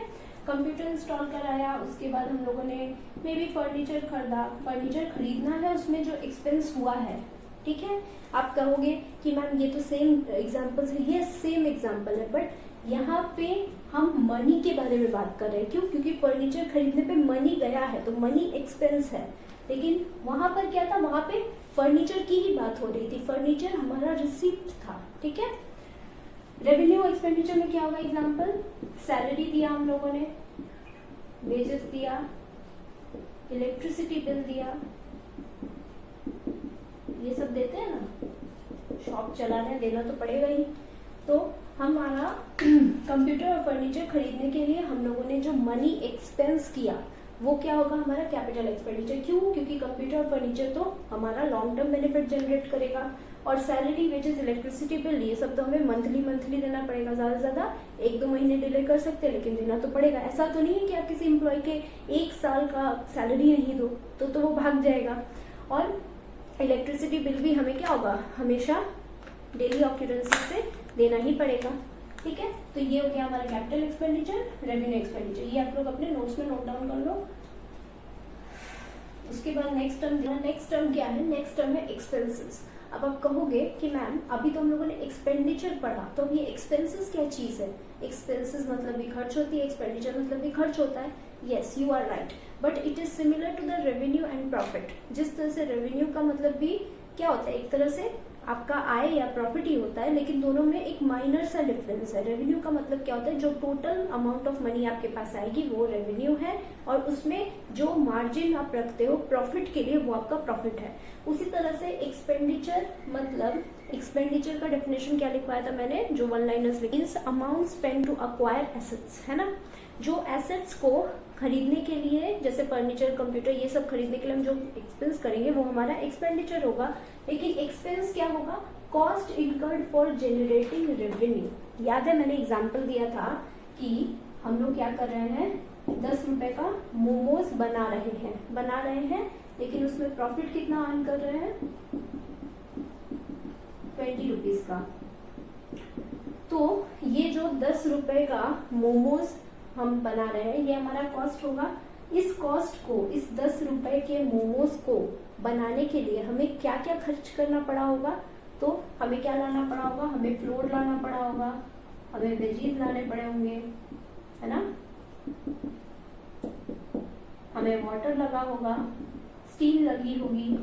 कंप्यूटर इंस्टॉल कराया, उसके बाद हम लोगों ने मे बी फर्नीचर खरीदा, फर्नीचर खरीदना है, उसमें जो एक्सपेंस हुआ है। ठीक है, आप कहोगे कि मैम ये तो सेम एग्जांपल्स है, ये सेम एग्जांपल है, बट यहाँ पे हम मनी के बारे में बात कर रहे हैं। क्यों? क्योंकि फर्नीचर खरीदने पे मनी गया है, तो मनी एक्सपेंस है, लेकिन वहां पर क्या था, वहां पे फर्नीचर की ही बात हो रही थी, फर्नीचर हमारा रिसीप्ट था। ठीक है, रेवेन्यू एक्सपेंडिचर में क्या होगा, एग्जांपल सैलरी दिया हम लोगों ने, वेजेस दिया, इलेक्ट्रिसिटी बिल दिया, ये सब देते हैं ना, शॉप चलाने हैं, देना तो पड़ेगा ही। तो हमारा कंप्यूटर और फर्नीचर खरीदने के लिए हम लोगों ने जो मनी एक्सपेंस किया वो क्या होगा, हमारा कैपिटल एक्सपेंडिचर। क्यों? क्योंकि कंप्यूटर और फर्नीचर तो हमारा लॉन्ग टर्म बेनिफिट जनरेट करेगा, और सैलरी, वेजेस, इलेक्ट्रिसिटी बिल, ये सब तो हमें मंथली देना पड़ेगा, ज्यादा से ज्यादा 1-2 महीने डिले कर सकते हैं, लेकिन देना तो पड़ेगा। ऐसा तो नहीं है कि आप किसी एम्प्लॉय के 1 साल का सैलरी नहीं दो तो वो भाग जाएगा। और इलेक्ट्रिसिटी बिल भी हमें क्या होगा, हमेशा डेली ऑक्यूरेंसी से देना ही पड़ेगा। ठीक है, तो ये हो गया हमारा कैपिटल एक्सपेंडिचर, रेवेन्यू एक्सपेंडिचर, ये आप लोग अपने नोट्स में नोट डाउन कर लो। उसके बाद नेक्स्ट टर्म क्या है, नेक्स्ट टर्म है एक्सपेंसेस। अब आप कहोगे कि मैम अभी तो हम लोगों ने एक्सपेंडिचर पढ़ा, तो अब ये एक्सपेंसेस क्या चीज है, एक्सपेंसेस मतलब भी खर्च होती है, एक्सपेंडिचर मतलब भी खर्च होता है। Yes, you are right, but it is similar to the revenue and profit. जिस तरह से रेवेन्यू का मतलब भी क्या होता है, एक तरह से आपका आय या प्रॉफिट ही होता है, लेकिन दोनों में एक माइनर सा डिफरेंस है। रेवेन्यू का मतलब क्या होता है, जो टोटल अमाउंट ऑफ मनी आपके पास आएगी वो रेवेन्यू है, और उसमें जो मार्जिन आप रखते हो प्रॉफिट के लिए वो आपका प्रॉफिट है। उसी तरह से एक्सपेंडिचर मतलब, एक्सपेंडिचर का डेफिनेशन क्या लिखवाया था मैंने, जो 1 लाइनर्स लिखी, amount spend to acquire assets, है ना, जो एसेट्स को खरीदने के लिए, जैसे फर्नीचर, कंप्यूटर, ये सब खरीदने के लिए हम जो एक्सपेंस करेंगे वो हमारा एक्सपेंडिचर होगा। लेकिन एक्सपेंस क्या होगा, cost incurred for generating revenue. याद है मैंने एग्जांपल दिया था कि हम लोग क्या कर रहे हैं, 10 रुपए का मोमोज बना रहे हैं, लेकिन उसमें प्रॉफिट कितना अर्न कर रहे हैं, 20 रुपीज का। तो ये जो 10 रुपए का मोमोज हम बना रहे हैं, ये हमारा कॉस्ट होगा। इस कॉस्ट को, इस 10 रुपए के मोमोज को बनाने के लिए हमें क्या क्या खर्च करना पड़ा होगा, तो हमें क्या लाना पड़ा होगा, हमें फ्लोर लाना पड़ा होगा, हमें वेजीज लाने पड़े होंगे, है ना, हमें वाटर लगा होगा, स्टील लगी होगी।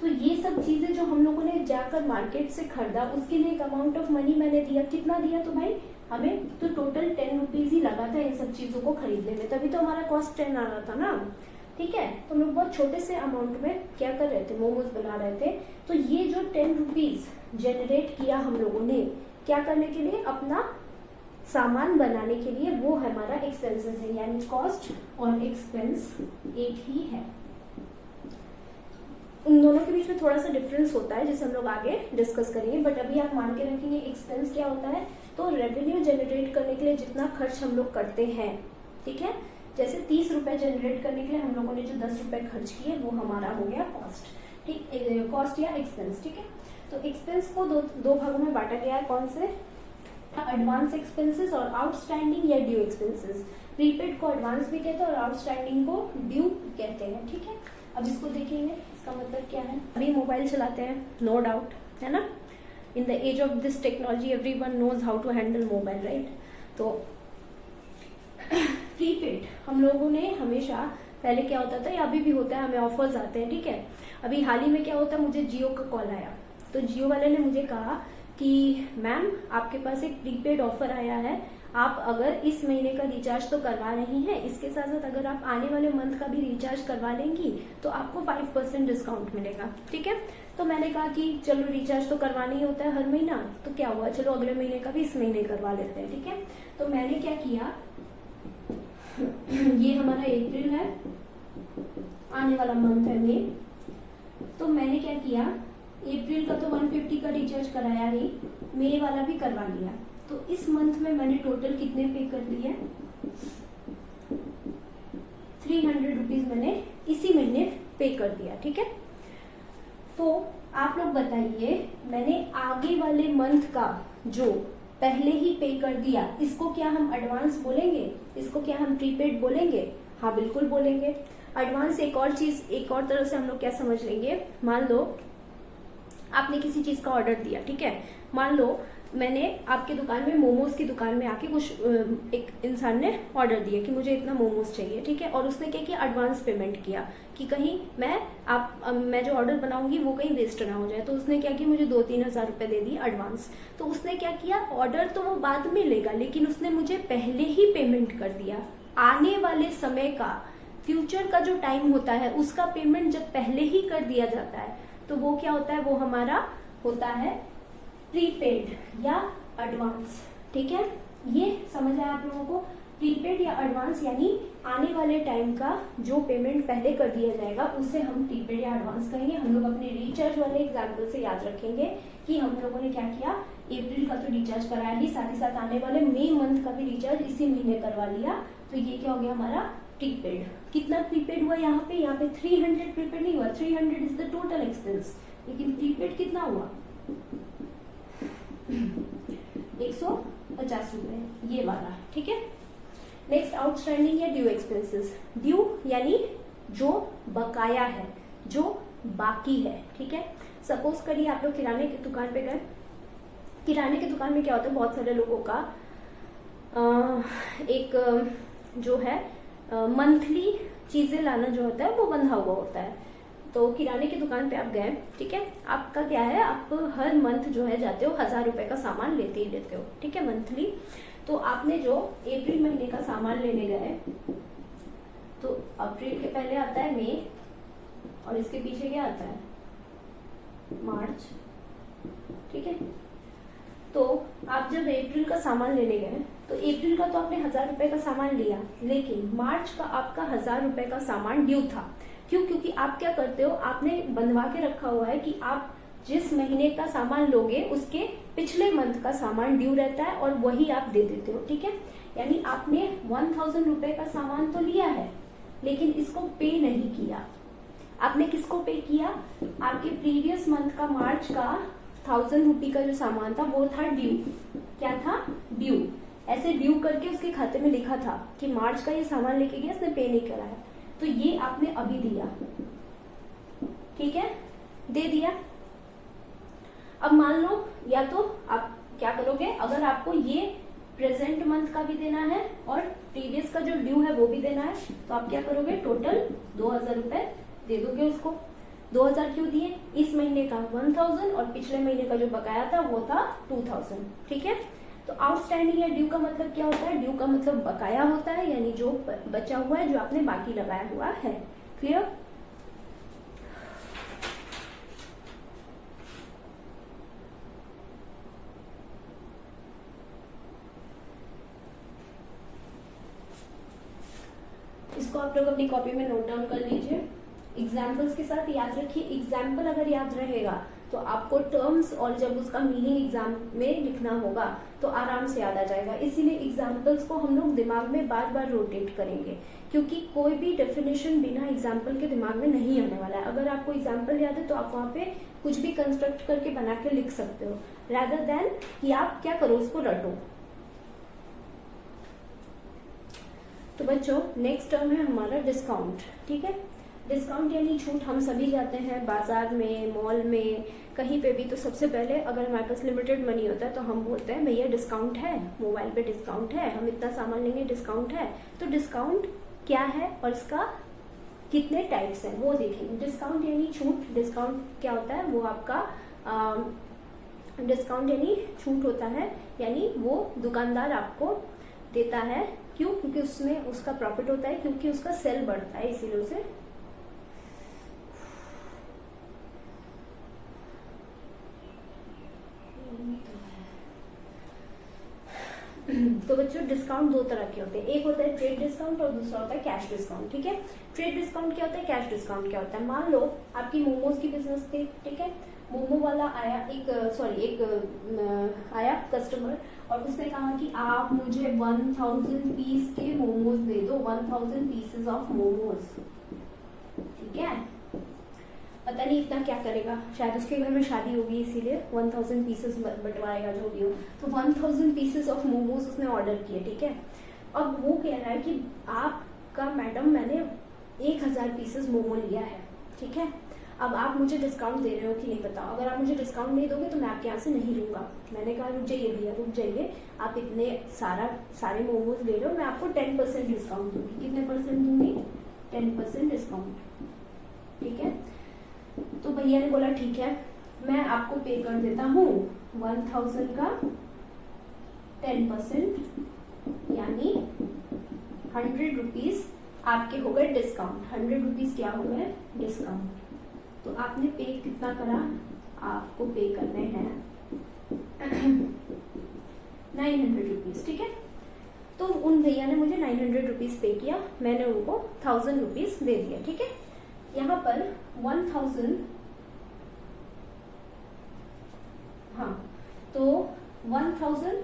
तो ये सब चीजें जो हम लोगों ने जाकर मार्केट से खरीदा, उसके लिए एक अमाउंट ऑफ मनी मैंने दिया। कितना दिया, तो भाई हमें तो टोटल 10 रुपीज ही लगा था इन सब चीजों को खरीदने में, तभी तो हमारा कॉस्ट 10 आ रहा था ना। ठीक है, तो हम लोग बहुत छोटे से अमाउंट में क्या कर रहे थे, मोमोज बना रहे थे। तो ये जो 10 रुपीज जनरेट किया हम लोगों ने क्या करने के लिए, अपना सामान बनाने के लिए, वो हमारा एक्सपेंसेस है। यानी कॉस्ट और एक्सपेंस एक ही है। उन दोनों के बीच में थोड़ा सा डिफरेंस होता है, जिसे हम लोग आगे डिस्कस करेंगे, बट अभी आप मान के रखेंगे एक्सपेंस क्या होता है, तो रेवेन्यू जनरेट करने के लिए जितना खर्च हम लोग करते हैं, ठीक है, जैसे 30 रुपए जनरेट करने के लिए हम लोगों ने जो 10 रुपए खर्च किए वो हमारा हो गया कॉस्ट, ठीक, कॉस्ट या एक्सपेंस। ठीक है, तो एक्सपेंस को दो भागों में बांटा गया है। कौन से? एडवांस एक्सपेंसेस और आउटस्टैंडिंग या ड्यू एक्सपेंसेस। प्रीपेड को एडवांस भी कहते हैं और आउटस्टैंडिंग को ड्यू कहते हैं। ठीक है, अब इसको देखेंगे इसका मतलब क्या है। अभी मोबाइल चलाते हैं, नो डाउट, है ना। In the age of this technology everyone knows how to handle mobile, right. तो प्रीपेड हम लोगों ने हमेशा, पहले क्या होता था या अभी भी होता है, हमें ऑफर्स आते हैं, ठीक है। अभी हाल ही में क्या होता है, मुझे जियो का कॉल आया, तो जियो वाले ने मुझे कहा कि मैम आपके पास एक प्रीपेड ऑफर आया है, आप अगर इस महीने का रिचार्ज तो करवा रही हैं, इसके साथ साथ अगर आप आने वाले मंथ का भी रिचार्ज करवा लेंगी तो आपको 5% डिस्काउंट मिलेगा। ठीक है, तो मैंने कहा कि चलो रिचार्ज तो करवाना ही होता है हर महीना, तो क्या हुआ, चलो अगले महीने का भी इस महीने करवा लेते हैं। ठीक है, तो मैंने क्या किया, ये हमारा अप्रैल है, आने वाला मंथ है मई, तो मैंने क्या किया, अप्रैल का तो 150 का रिचार्ज कराया ही, मई वाला भी करवा लिया। तो इस मंथ में मैंने टोटल कितने पे कर दिए, 300 रुपीज मैंने इसी महीने पे कर दिया। ठीक है, तो आप लोग बताइए, मैंने आगे वाले मंथ का जो पहले ही पे कर दिया, इसको क्या हम एडवांस बोलेंगे, इसको क्या हम प्रीपेड बोलेंगे? हाँ बिल्कुल बोलेंगे। एडवांस एक और चीज, एक और तरह से हम लोग क्या समझ लेंगे, मान लो आपने किसी चीज का ऑर्डर दिया, ठीक है, मान लो मैंने आपके दुकान में, मोमोज की दुकान में आके कुछ एक इंसान ने ऑर्डर दिया कि मुझे इतना मोमोज चाहिए, ठीक है, और उसने क्या किया, एडवांस पेमेंट किया कि कहीं मैं जो ऑर्डर बनाऊंगी वो कहीं वेस्ट ना हो जाए, तो उसने क्या किया, मुझे 2-3 हजार रुपए दे दिए एडवांस। तो उसने क्या किया, ऑर्डर तो वो बाद में लेगा, लेकिन उसने मुझे पहले ही पेमेंट कर दिया। आने वाले समय का, फ्यूचर का जो टाइम होता है, उसका पेमेंट जब पहले ही कर दिया जाता है तो वो क्या होता है, वो हमारा होता है प्रीपेड या एडवांस। ठीक है, ये समझ आया आप लोगों को, प्रीपेड या एडवांस यानी आने वाले टाइम का जो पेमेंट पहले कर दिया जाएगा उसे हम प्रीपेड या एडवांस कहेंगे। हम लोग अपने रिचार्ज वाले एग्जाम्पल से याद रखेंगे कि हम लोगों ने क्या किया, अप्रैल का तो रिचार्ज कराया ही, साथ ही साथ आने वाले मई मंथ का भी रिचार्ज इसी महीने करवा लिया, तो ये क्या हो गया हमारा प्रीपेड। कितना प्रीपेड हुआ यहाँ पे 300 प्रीपेड नहीं हुआ, 300 इज द टोटल एक्सपेंस, लेकिन प्रीपेड कितना हुआ 150 रुपए, ये वाला। ठीक है, नेक्स्ट आउटस्टैंडिंग या ड्यू एक्सपेंसेस। ड्यू यानी जो बकाया है, जो बाकी है। ठीक है, सपोज करिए आप लोग किराने की दुकान पे गए, किराने की दुकान में क्या होता है, बहुत सारे लोगों का एक जो है मंथली चीजें लाना जो होता है वो बंधा हुआ होता है। तो किराने की दुकान पे आप गए, ठीक है, आपका क्या है, आप हर मंथ जो है जाते हो 1000 रुपए का सामान लेते ही लेते हो, ठीक है, मंथली। तो आपने जो अप्रैल महीने का सामान लेने गए, तो अप्रैल के पहले आता है मई और इसके पीछे क्या आता है, मार्च। ठीक है, तो आप जब अप्रैल का सामान लेने गए, तो अप्रैल का तो आपने 1000 रुपए का सामान लिया, लेकिन मार्च का आपका 1000 रुपए का सामान ड्यू था। क्यों? क्योंकि आप क्या करते हो, आपने बंधवा के रखा हुआ है कि आप जिस महीने का सामान लोगे उसके पिछले मंथ का सामान ड्यू रहता है और वही आप दे देते हो। ठीक है, यानी आपने 1000 रुपए का सामान तो लिया है, लेकिन इसको पे नहीं किया। आपने किसको पे किया, आपके प्रीवियस मंथ का मार्च का 1000 रुपी का जो सामान था वो था ड्यू। क्या था, ड्यू। ऐसे ड्यू करके उसके खाते में लिखा था कि मार्च का ये सामान लेके गया, इसने पे नहीं करा है, तो ये आपने अभी दिया। ठीक है, दे दिया। अब मान लो, या तो आप क्या करोगे, अगर आपको ये प्रेजेंट मंथ का भी देना है और प्रीवियस का जो ड्यू है वो भी देना है, तो आप क्या करोगे, टोटल 2000 रुपए दे दोगे उसको। 2000 क्यों दिए, इस महीने का 1000 और पिछले महीने का जो बकाया था वो था 2000। ठीक है, तो आउटस्टैंडिंग या ड्यू का मतलब क्या होता है, ड्यू का मतलब बकाया होता है, यानी जो बचा हुआ है, जो आपने बाकी लगाया हुआ है। क्लियर? इसको आप लोग अपनी कॉपी में नोट डाउन कर लीजिए, एग्जाम्पल्स के साथ याद रखिए। एग्जाम्पल अगर याद रहेगा तो आपको टर्म्स और जब उसका मीनिंग एग्जाम में लिखना होगा तो आराम से याद आ जाएगा। इसीलिए एग्जाम्पल्स को हम लोग दिमाग में बार बार रोटेट करेंगे, क्योंकि कोई भी डेफिनेशन बिना एग्जाम्पल के दिमाग में नहीं आने वाला है। अगर आपको एग्जाम्पल याद है तो आप वहां पे कुछ भी कंस्ट्रक्ट करके बना के लिख सकते हो, रादर देन कि आप क्या करो, उसको रटो। तो बच्चों नेक्स्ट टर्म है हमारा डिस्काउंट। ठीक है, डिस्काउंट यानी छूट। हम सभी जाते हैं बाजार में, मॉल में, कहीं पे भी, तो सबसे पहले अगर हमारे पास लिमिटेड मनी होता है तो हम बोलते हैं भैया डिस्काउंट है, मोबाइल पे डिस्काउंट है, हम इतना सामान लेंगे डिस्काउंट है। तो डिस्काउंट क्या है और इसका कितने टाइप्स हैं वो देखेंगे। डिस्काउंट यानी छूट। डिस्काउंट क्या होता है, वो आपका डिस्काउंट यानी छूट होता है, यानी वो दुकानदार आपको देता है। क्यों? क्योंकि उसमें उसका प्रॉफिट होता है, क्योंकि उसका सेल बढ़ता है, इसीलिए उसे तो बच्चों डिस्काउंट दो तरह के होते हैं, एक होता है ट्रेड डिस्काउंट और दूसरा होता है कैश डिस्काउंट। ठीक है, ट्रेड डिस्काउंट क्या होता है, कैश डिस्काउंट क्या होता है। मान लो आपकी मोमोज की बिजनेस थी, ठीक है, मोमो वाला आया, एक आया कस्टमर और उसने कहा कि आप मुझे 1000 पीस के मोमोज दे दो, 1000 पीसेस ऑफ मोमोज। ठीक है, पता नहीं इतना क्या करेगा, शायद उसके घर में शादी होगी इसीलिए 1000 पीसेस बंटवाएगा, जो भी हो। तो 1000 पीसेस ऑफ मोमोज उसने ऑर्डर किए। ठीक है, अब वो कह रहा है कि आपका मैडम मैंने 1000 पीसेस मोमो लिया है। ठीक है, अब आप मुझे डिस्काउंट दे रहे हो कि नहीं बताओ। अगर आप मुझे डिस्काउंट नहीं दोगे तो मैं आपके यहाँ से नहीं लूंगा। मैंने कहा रुक जाइए भैया, रुक जाइए, आप इतने सारे मोमोज ले रहे हो, मैं आपको 10% डिस्काउंट दूंगी। कितने परसेंट दूंगी? 10% डिस्काउंट। ठीक है, तो भैया ने बोला ठीक है, मैं आपको पे कर देता हूँ 1000 का 10%, यानी 100 रुपीज आपके हो गए डिस्काउंट। 100 रुपीज क्या हो गए? डिस्काउंट। तो आपने पे कितना करा? आपको पे करने हैं 900 रुपीज। ठीक है, तो उन भैया ने मुझे 900 रुपीज पे किया, मैंने उनको 1000 रुपीज दे दिया। ठीक है, यहाँ पर 1000, हाँ, तो 1000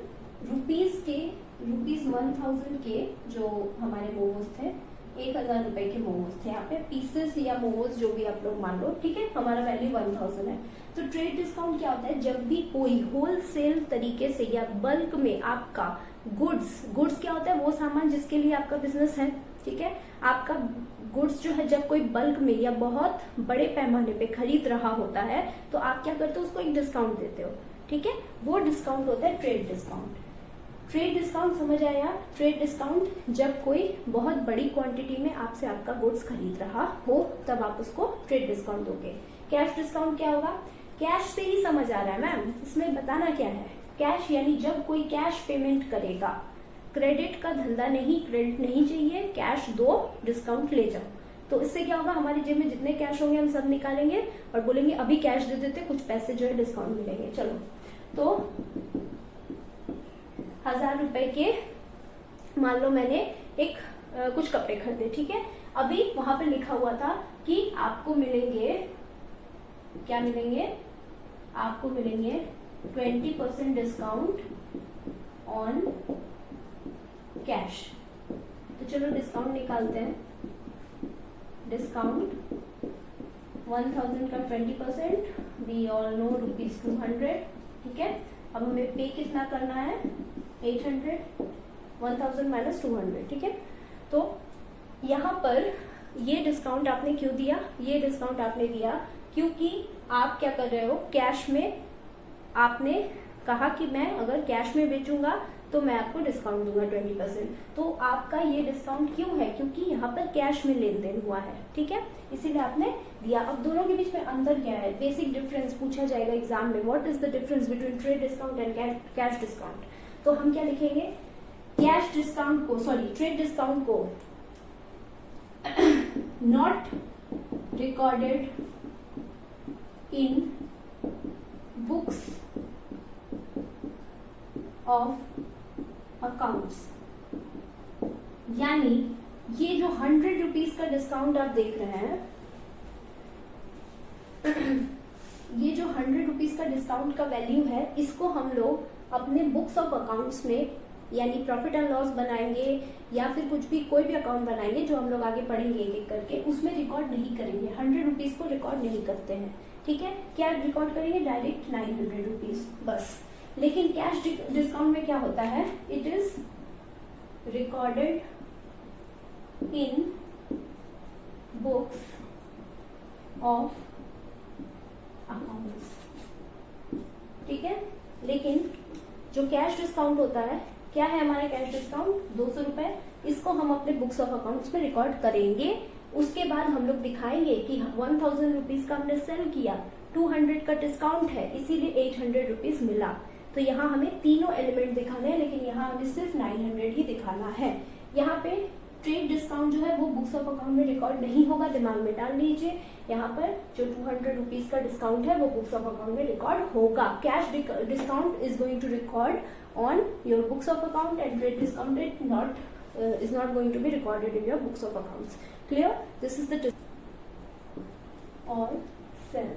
रुपीज के, रुपीज 1000 के जो हमारे मोमोज थे, 1000 रुपए के मोमोज थे। यहाँ पे पीसेस या मोमोज जो भी आप लोग मान लो। ठीक है, हमारा वैल्यू 1000 है। तो ट्रेड डिस्काउंट क्या होता है, जब भी कोई होलसेल तरीके से या बल्क में आपका गुड्स क्या होता है, वो सामान जिसके लिए आपका बिजनेस है। ठीक है, आपका गुड्स जो है जब कोई बल्क में या बहुत बड़े पैमाने पे खरीद रहा होता है तो आप क्या करते हो, उसको एक डिस्काउंट देते हो। ठीक है, वो डिस्काउंट होता है ट्रेड डिस्काउंट। ट्रेड डिस्काउंट समझ आया? ट्रेड डिस्काउंट जब कोई बहुत बड़ी क्वांटिटी में आपसे आपका गुड्स खरीद रहा हो तब आप उसको ट्रेड डिस्काउंट दोगे। कैश डिस्काउंट क्या होगा? कैश से ही समझ आ रहा है मैम, इसमें बताना क्या है। कैश यानी जब कोई कैश पेमेंट करेगा, क्रेडिट का धंधा नहीं, क्रेडिट नहीं चाहिए, कैश दो, डिस्काउंट ले जाओ। तो इससे क्या होगा, हमारी जेब में जितने कैश होंगे हम सब निकालेंगे और बोलेंगे अभी कैश दे देते, कुछ पैसे जो है डिस्काउंट मिलेंगे। चलो, तो 1000 रुपए के मान लो मैंने एक कुछ कपड़े खरीदे। ठीक है, अभी वहां पे लिखा हुआ था कि आपको मिलेंगे, क्या मिलेंगे, आपको मिलेंगे 20% डिस्काउंट ऑन कैश। तो चलो डिस्काउंट निकालते हैं। डिस्काउंट 1000 का 20%, वी ऑल नो ₹200। ठीक है, अब हमें पे कितना करना है? 800। 1000 माइनस 200। ठीक है, तो यहाँ पर ये डिस्काउंट आपने क्यों दिया? ये डिस्काउंट आपने दिया क्योंकि आप क्या कर रहे हो, कैश में आपने कहा कि मैं अगर कैश में बेचूंगा तो मैं आपको डिस्काउंट दूंगा 20%। तो आपका ये डिस्काउंट क्यों है? क्योंकि यहाँ पर कैश में लेन देन हुआ है। ठीक है, इसीलिए आपने दिया। अब दोनों के बीच में अंतर क्या है? बेसिक डिफरेंस पूछा जाएगा एग्जाम में, what is the difference between trade discount and cash discount. तो हम क्या लिखेंगे, कैश डिस्काउंट को, सॉरी ट्रेड डिस्काउंट को not recorded in books of accounts, यानी ये जो 100 रुपीज का डिस्काउंट आप देख रहे हैं, ये जो 100 रुपीज का डिस्काउंट का वैल्यू है, इसको हम लोग अपने बुक्स ऑफ अकाउंट्स में यानी प्रॉफिट एंड लॉस बनाएंगे या फिर कुछ भी कोई भी अकाउंट बनाएंगे जो हम लोग आगे पढ़ेंगे एक एक करके, उसमें रिकॉर्ड नहीं करेंगे। 100 रुपीज को रिकॉर्ड नहीं करते हैं, ठीक है। क्या रिकॉर्ड करेंगे? डायरेक्ट 900 रुपीज बस। लेकिन कैश डिस्काउंट में क्या होता है? It is recorded in books of accounts, ठीक है। लेकिन जो कैश डिस्काउंट होता है, क्या है हमारा कैश डिस्काउंट? 200 रुपए। इसको हम अपने बुक्स ऑफ अकाउंट्स में रिकॉर्ड करेंगे। उसके बाद हम लोग दिखाएंगे कि 1000 रुपीज का हमने सेल किया, 200 का डिस्काउंट है, इसीलिए 800 रुपीज मिला। तो यहाँ हमें तीनों एलिमेंट दिखाने हैं, लेकिन यहाँ हमें सिर्फ 900 ही दिखाना है। यहाँ पे ट्रेड डिस्काउंट जो है वो बुक्स ऑफ अकाउंट में रिकॉर्ड नहीं होगा, दिमाग में डाल लीजिए। यहाँ पर जो 200 रुपीज का डिस्काउंट है वो बुक्स ऑफ अकाउंट में रिकॉर्ड होगा। Cash discount is going to record on your books of account and trade discount is not going to be recorded in your books of accounts. Clear? This is the और सेल,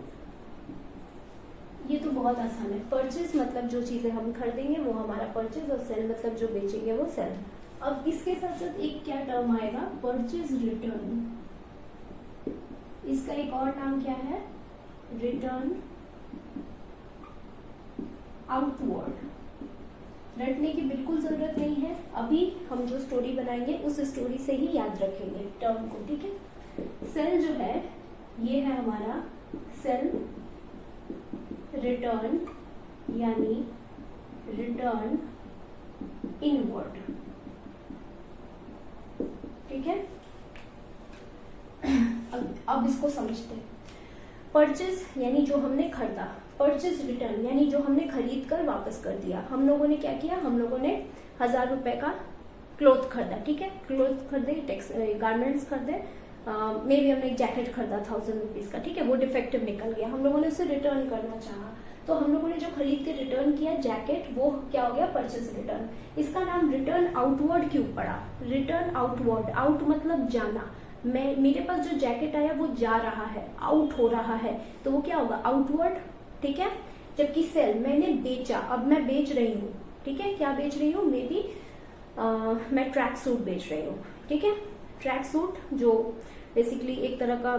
ये तो बहुत आसान है। परचेज मतलब जो चीजें हम खरीदेंगे वो हमारा परचेज, और सेल मतलब जो बेचेंगे वो सेल। अब इसके साथ साथ एक क्या टर्म आएगा? Purchase return. इसका एक और नाम क्या है? Return outward. रटने की बिल्कुल जरूरत नहीं है, अभी हम जो स्टोरी बनाएंगे उस स्टोरी से ही याद रखेंगे टर्म को, ठीक है। सेल जो है ये है हमारा सेल रिटर्न, यानी रिटर्न इनवर्ड, ठीक है। अब इसको समझते हैं। परचेज यानी जो हमने खरीदा, परचेज रिटर्न यानी जो हमने खरीद कर वापस कर दिया। हम लोगों ने क्या किया? हम लोगों ने 1000 रुपए का क्लोथ खरीदा, ठीक है। क्लोथ खरीदे, गारमेंट्स खरीदे, मे भी हमने एक जैकेट खरीदा 1000 रुपीज का, ठीक है। वो डिफेक्टिव निकल गया, हम लोगों ने उसे रिटर्न करना चाहा, तो हम लोगों ने जो खरीद के रिटर्न किया जैकेट, वो क्या हो गया? Purchase return. इसका नाम रिटर्न आउटवर्ड क्यों पड़ा? रिटर्न आउटवर्ड, आउट मतलब जाना। मेरे पास जो जैकेट आया वो जा रहा है, आउट हो रहा है, तो वो क्या होगा? आउटवर्ड, ठीक है। जबकि सेल, मैंने बेचा, अब मैं बेच रही हूँ, ठीक है। क्या बेच रही हूँ? मे बी मैं ट्रैक सूट बेच रही हूँ, ठीक है। ट्रैक सूट जो बेसिकली एक तरह का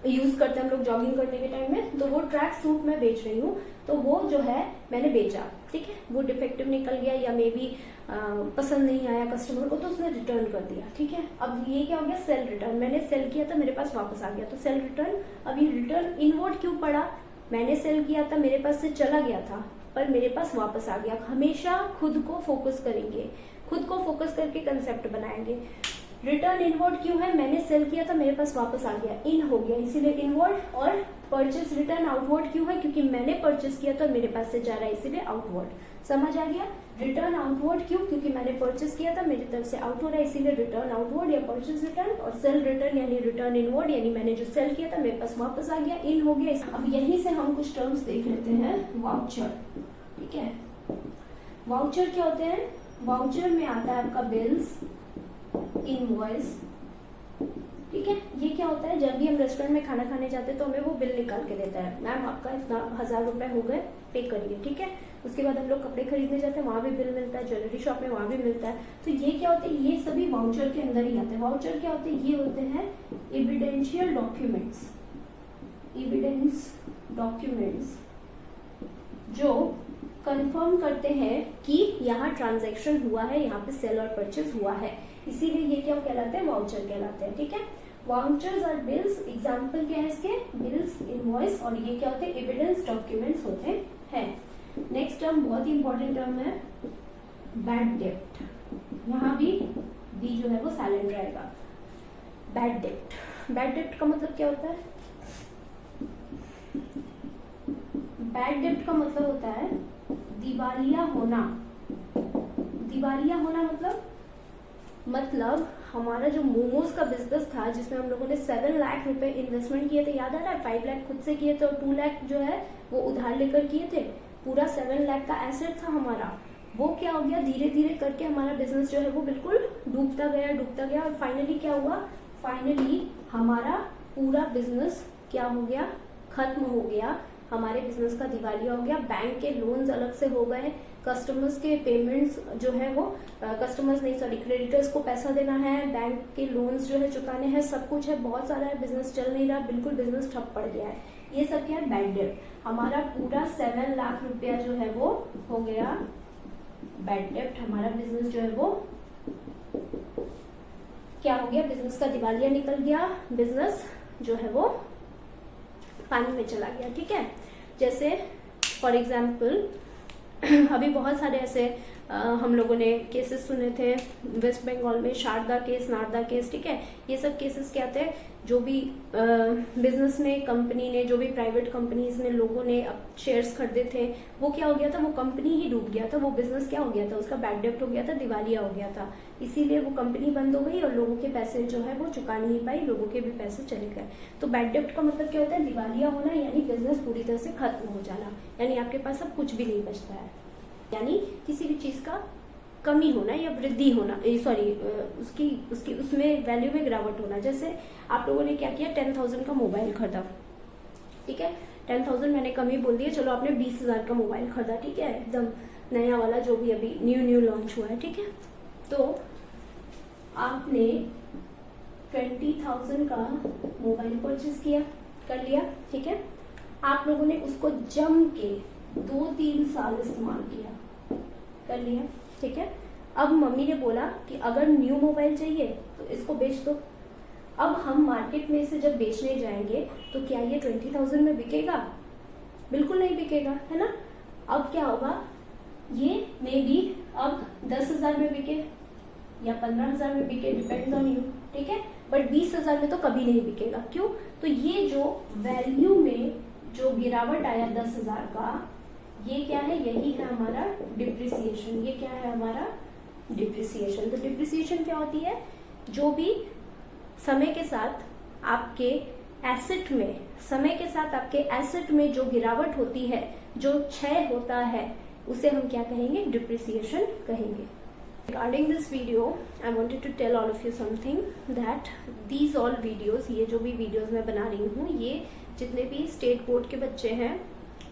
यूज करते हैं हम लोग जॉगिंग करने के टाइम में, तो वो ट्रैक सूट मैं बेच रही हूँ, तो वो जो है मैंने बेचा, ठीक है। वो डिफेक्टिव निकल गया या मे बी पसंद नहीं आया कस्टमर को, तो उसने रिटर्न कर दिया, ठीक है। अब ये क्या हो गया? Cell return. मैंने सेल किया था, मेरे पास वापस आ गया, तो सेल रिटर्न। अब ये रिटर्न इनवर्ड क्यों पड़ा? मैंने सेल किया था, मेरे पास से चला गया था, पर मेरे पास वापस आ गया। हमेशा खुद को फोकस करेंगे, खुद को फोकस करके कंसेप्ट बनाएंगे। रिटर्न इनवर्ड क्यों है? मैंने सेल किया था, मेरे पास वापस आ गया, इन हो गया, इसीलिए इनवर्ड। और परचेस रिटर्न आउटवर्ड क्यों है? क्योंकि मैंने परचेस किया तो मेरे पास से जा रहा है, इसीलिए आउटवर्ड। समझ आ गया? रिटर्न आउटवर्ड क्यों? क्योंकि मैंने परचेस किया था, मेरी तरफ से आउट हो रहा है, इसीलिए रिटर्न आउटवर्ड या परचेस रिटर्न। और सेल रिटर्न यानी रिटर्न इनवर्ड, यानी मैंने जो सेल किया था मेरे पास वापस आ गया, इन हो गया। अब यहीं से हम कुछ टर्म्स देख लेते हैं। वाउचर, ठीक है। वाउचर क्या होते हैं? वाउचर में आता है आपका बिल्स, इनवॉइस, ठीक है। ये क्या होता है? जब भी हम रेस्टोरेंट में खाना खाने जाते हैं तो हमें वो बिल निकाल के देता है, मैम आपका इतना 1000 रुपए हो गए, पे करिए, ठीक है। उसके बाद हम लोग कपड़े खरीदने जाते हैं, वहां भी बिल मिलता है, ज्वेलरी शॉप में वहां भी मिलता है। तो ये क्या होते हैं? ये सभी वाउचर के अंदर ही आते हैं। वाउचर क्या होते हैं? ये होते हैं एविडेंशियल डॉक्यूमेंट्स, एविडेंस डॉक्यूमेंट्स जो कंफर्म करते हैं कि यहाँ ट्रांजैक्शन हुआ है, यहाँ पे सेल और परचेज हुआ है, इसीलिए ये क्या कहलाते हैं? वाउचर कहलाते हैं, ठीक है। वाउचर्स और बिल्स, एग्जाम्पल क्या है इसके? बिल्स, इनवॉइस, और ये क्या होते हैं? एविडेंस डॉक्यूमेंट्स होते हैं। नेक्स्ट टर्म बहुत ही इंपॉर्टेंट टर्म है, बैड डेब्ट। यहाँ भी डी जो है वो साइलेंट रहेगा। बैड डेब्ट, बैड डेब्ट का मतलब क्या होता है? बैड डेब्ट का मतलब होता है दिवालिया होना। दिवालिया होना मतलब हमारा जो मोमोज का बिजनेस था, जिसमें हम लोगों ने 7 लाख रुपए इन्वेस्टमेंट किए थे, याद आ रहा है? 5 लाख खुद से किए थे और 2 लाख जो है वो उधार लेकर किए थे। पूरा 7 लाख का एसेट था हमारा। वो क्या हो गया? धीरे धीरे करके हमारा बिजनेस जो है वो बिल्कुल डूबता गया और फाइनली क्या हुआ? फाइनली हमारा पूरा बिजनेस क्या हो गया? खत्म हो गया। हमारे बिजनेस का दिवालिया हो गया, बैंक के लोन्स अलग से हो गए, कस्टमर्स के पेमेंट्स जो है वो कस्टमर्स नहीं सॉरी क्रेडिटर्स को पैसा देना है, बैंक के लोन्स जो है चुकाने हैं, सब कुछ है, बहुत सारा है, बिजनेस चल नहीं रहा, बिल्कुल बिजनेस ठप पड़ गया है। ये सब क्या है, बैड डेब्ट। हमारा पूरा 7 लाख रुपया जो है वो हो गया बैड डेब्ट। हमारा बिजनेस जो है वो क्या हो गया, बिजनेस का दिवालिया निकल गया, बिजनेस जो है वो पानी में चला गया। ठीक है, जैसे फॉर एग्जाम्पल अभी बहुत सारे ऐसे हम लोगों ने केसेस सुने थे वेस्ट बंगाल में, शारदा केस, नारदा केस। ठीक है, ये सब केसेस क्या थे, जो भी बिजनेस में कंपनी ने, जो भी प्राइवेट कंपनीज ने लोगों ने शेयर्स खरीदे थे, वो क्या हो गया था, वो कंपनी ही डूब गया था, वो बिजनेस क्या हो गया था, उसका बैड डेब्ट हो गया था, दिवालिया हो गया था, इसीलिए वो कंपनी बंद हो गई और लोगों के पैसे जो है वो चुका नहीं पाई, लोगों के भी पैसे चले गए। तो बैड डेब्ट का मतलब क्या होता है, दिवालिया होना, यानी बिजनेस पूरी तरह से खत्म हो जाना, यानी आपके पास अब कुछ भी नहीं बचता है, यानी किसी भी चीज का कमी होना या वृद्धि होना, सॉरी उसकी उसमें वैल्यू में गिरावट होना। जैसे आप लोगों ने क्या किया, 10,000 का मोबाइल खरीदा, ठीक है, 10,000 मैंने कम ही बोल दिया, चलो आपने 20,000 का मोबाइल खरीदा, ठीक है, एकदम नया वाला जो भी अभी न्यू लॉन्च हुआ है। ठीक है, तो आपने 20,000 का मोबाइल परचेज कर लिया। ठीक है, आप लोगों ने उसको जम के 2-3 साल इस्तेमाल किया, कर लिया। ठीक है, अब मम्मी ने बोला कि अगर न्यू मोबाइल चाहिए तो इसको बेच दो। अब हम मार्केट में इसे जब बेचने जाएंगे तो क्या ये 20,000 में बिकेगा? बिल्कुल नहीं बिकेगा, है ना। अब क्या होगा, ये मे बी अब 10,000 में बिके या 15,000 में बिके, डिपेंड्स ऑन यू। ठीक है, बट 20,000 में तो कभी नहीं बिकेगा। क्यों? तो ये जो वैल्यू में जो गिरावट आया 10,000 का, ये क्या है, यही है हमारा डिप्रिसिएशन। ये क्या है हमारा डिप्रिसिएशन। तो डिप्रिसिएशन क्या होती है, जो भी समय के साथ आपके एसेट में, समय के साथ आपके एसेट में जो गिरावट होती है, जो क्षय होता है, उसे हम क्या कहेंगे, डिप्रिसिएशन कहेंगे। Regarding this video, I wanted to tell all of you something that these all videos, ये जो भी वीडियोस मैं बना रही हूँ, ये जितने भी स्टेट बोर्ड के बच्चे हैं,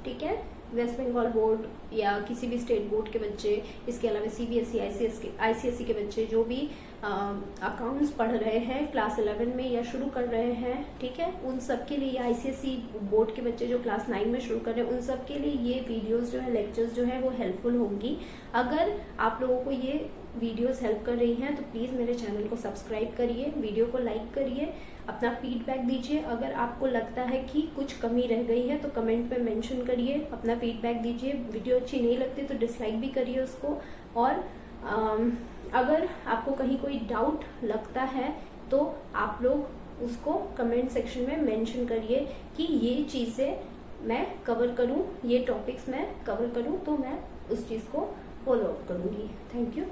ठीक है, वेस्ट बंगाल बोर्ड या किसी भी स्टेट बोर्ड के बच्चे, इसके अलावा सीबीएसई, आईसीएसई के बच्चे जो भी अकाउंट्स पढ़ रहे हैं क्लास 11 में या शुरू कर रहे हैं, ठीक है, उन सब के लिए, या आईसीएसई बोर्ड के बच्चे जो क्लास 9 में शुरू कर रहे हैं, उन सब के लिए ये वीडियोस जो है, लेक्चर्स जो है वो हेल्पफुल होंगी। अगर आप लोगों को ये वीडियोस हेल्प कर रही हैं तो प्लीज़ मेरे चैनल को सब्सक्राइब करिए, वीडियो को लाइक करिए, अपना फीडबैक दीजिए। अगर आपको लगता है कि कुछ कमी रह गई है तो कमेंट पे मेंशन करिए, अपना फीडबैक दीजिए। वीडियो अच्छी नहीं लगती तो डिसलाइक भी करिए उसको। और अगर आपको कहीं कोई डाउट लगता है तो आप लोग उसको कमेंट सेक्शन में मेंशन करिए कि ये चीज़ें मैं कवर करूं, ये टॉपिक्स मैं कवर करूं, तो मैं उस चीज़ को फॉलो अप करूंगी। Thank you.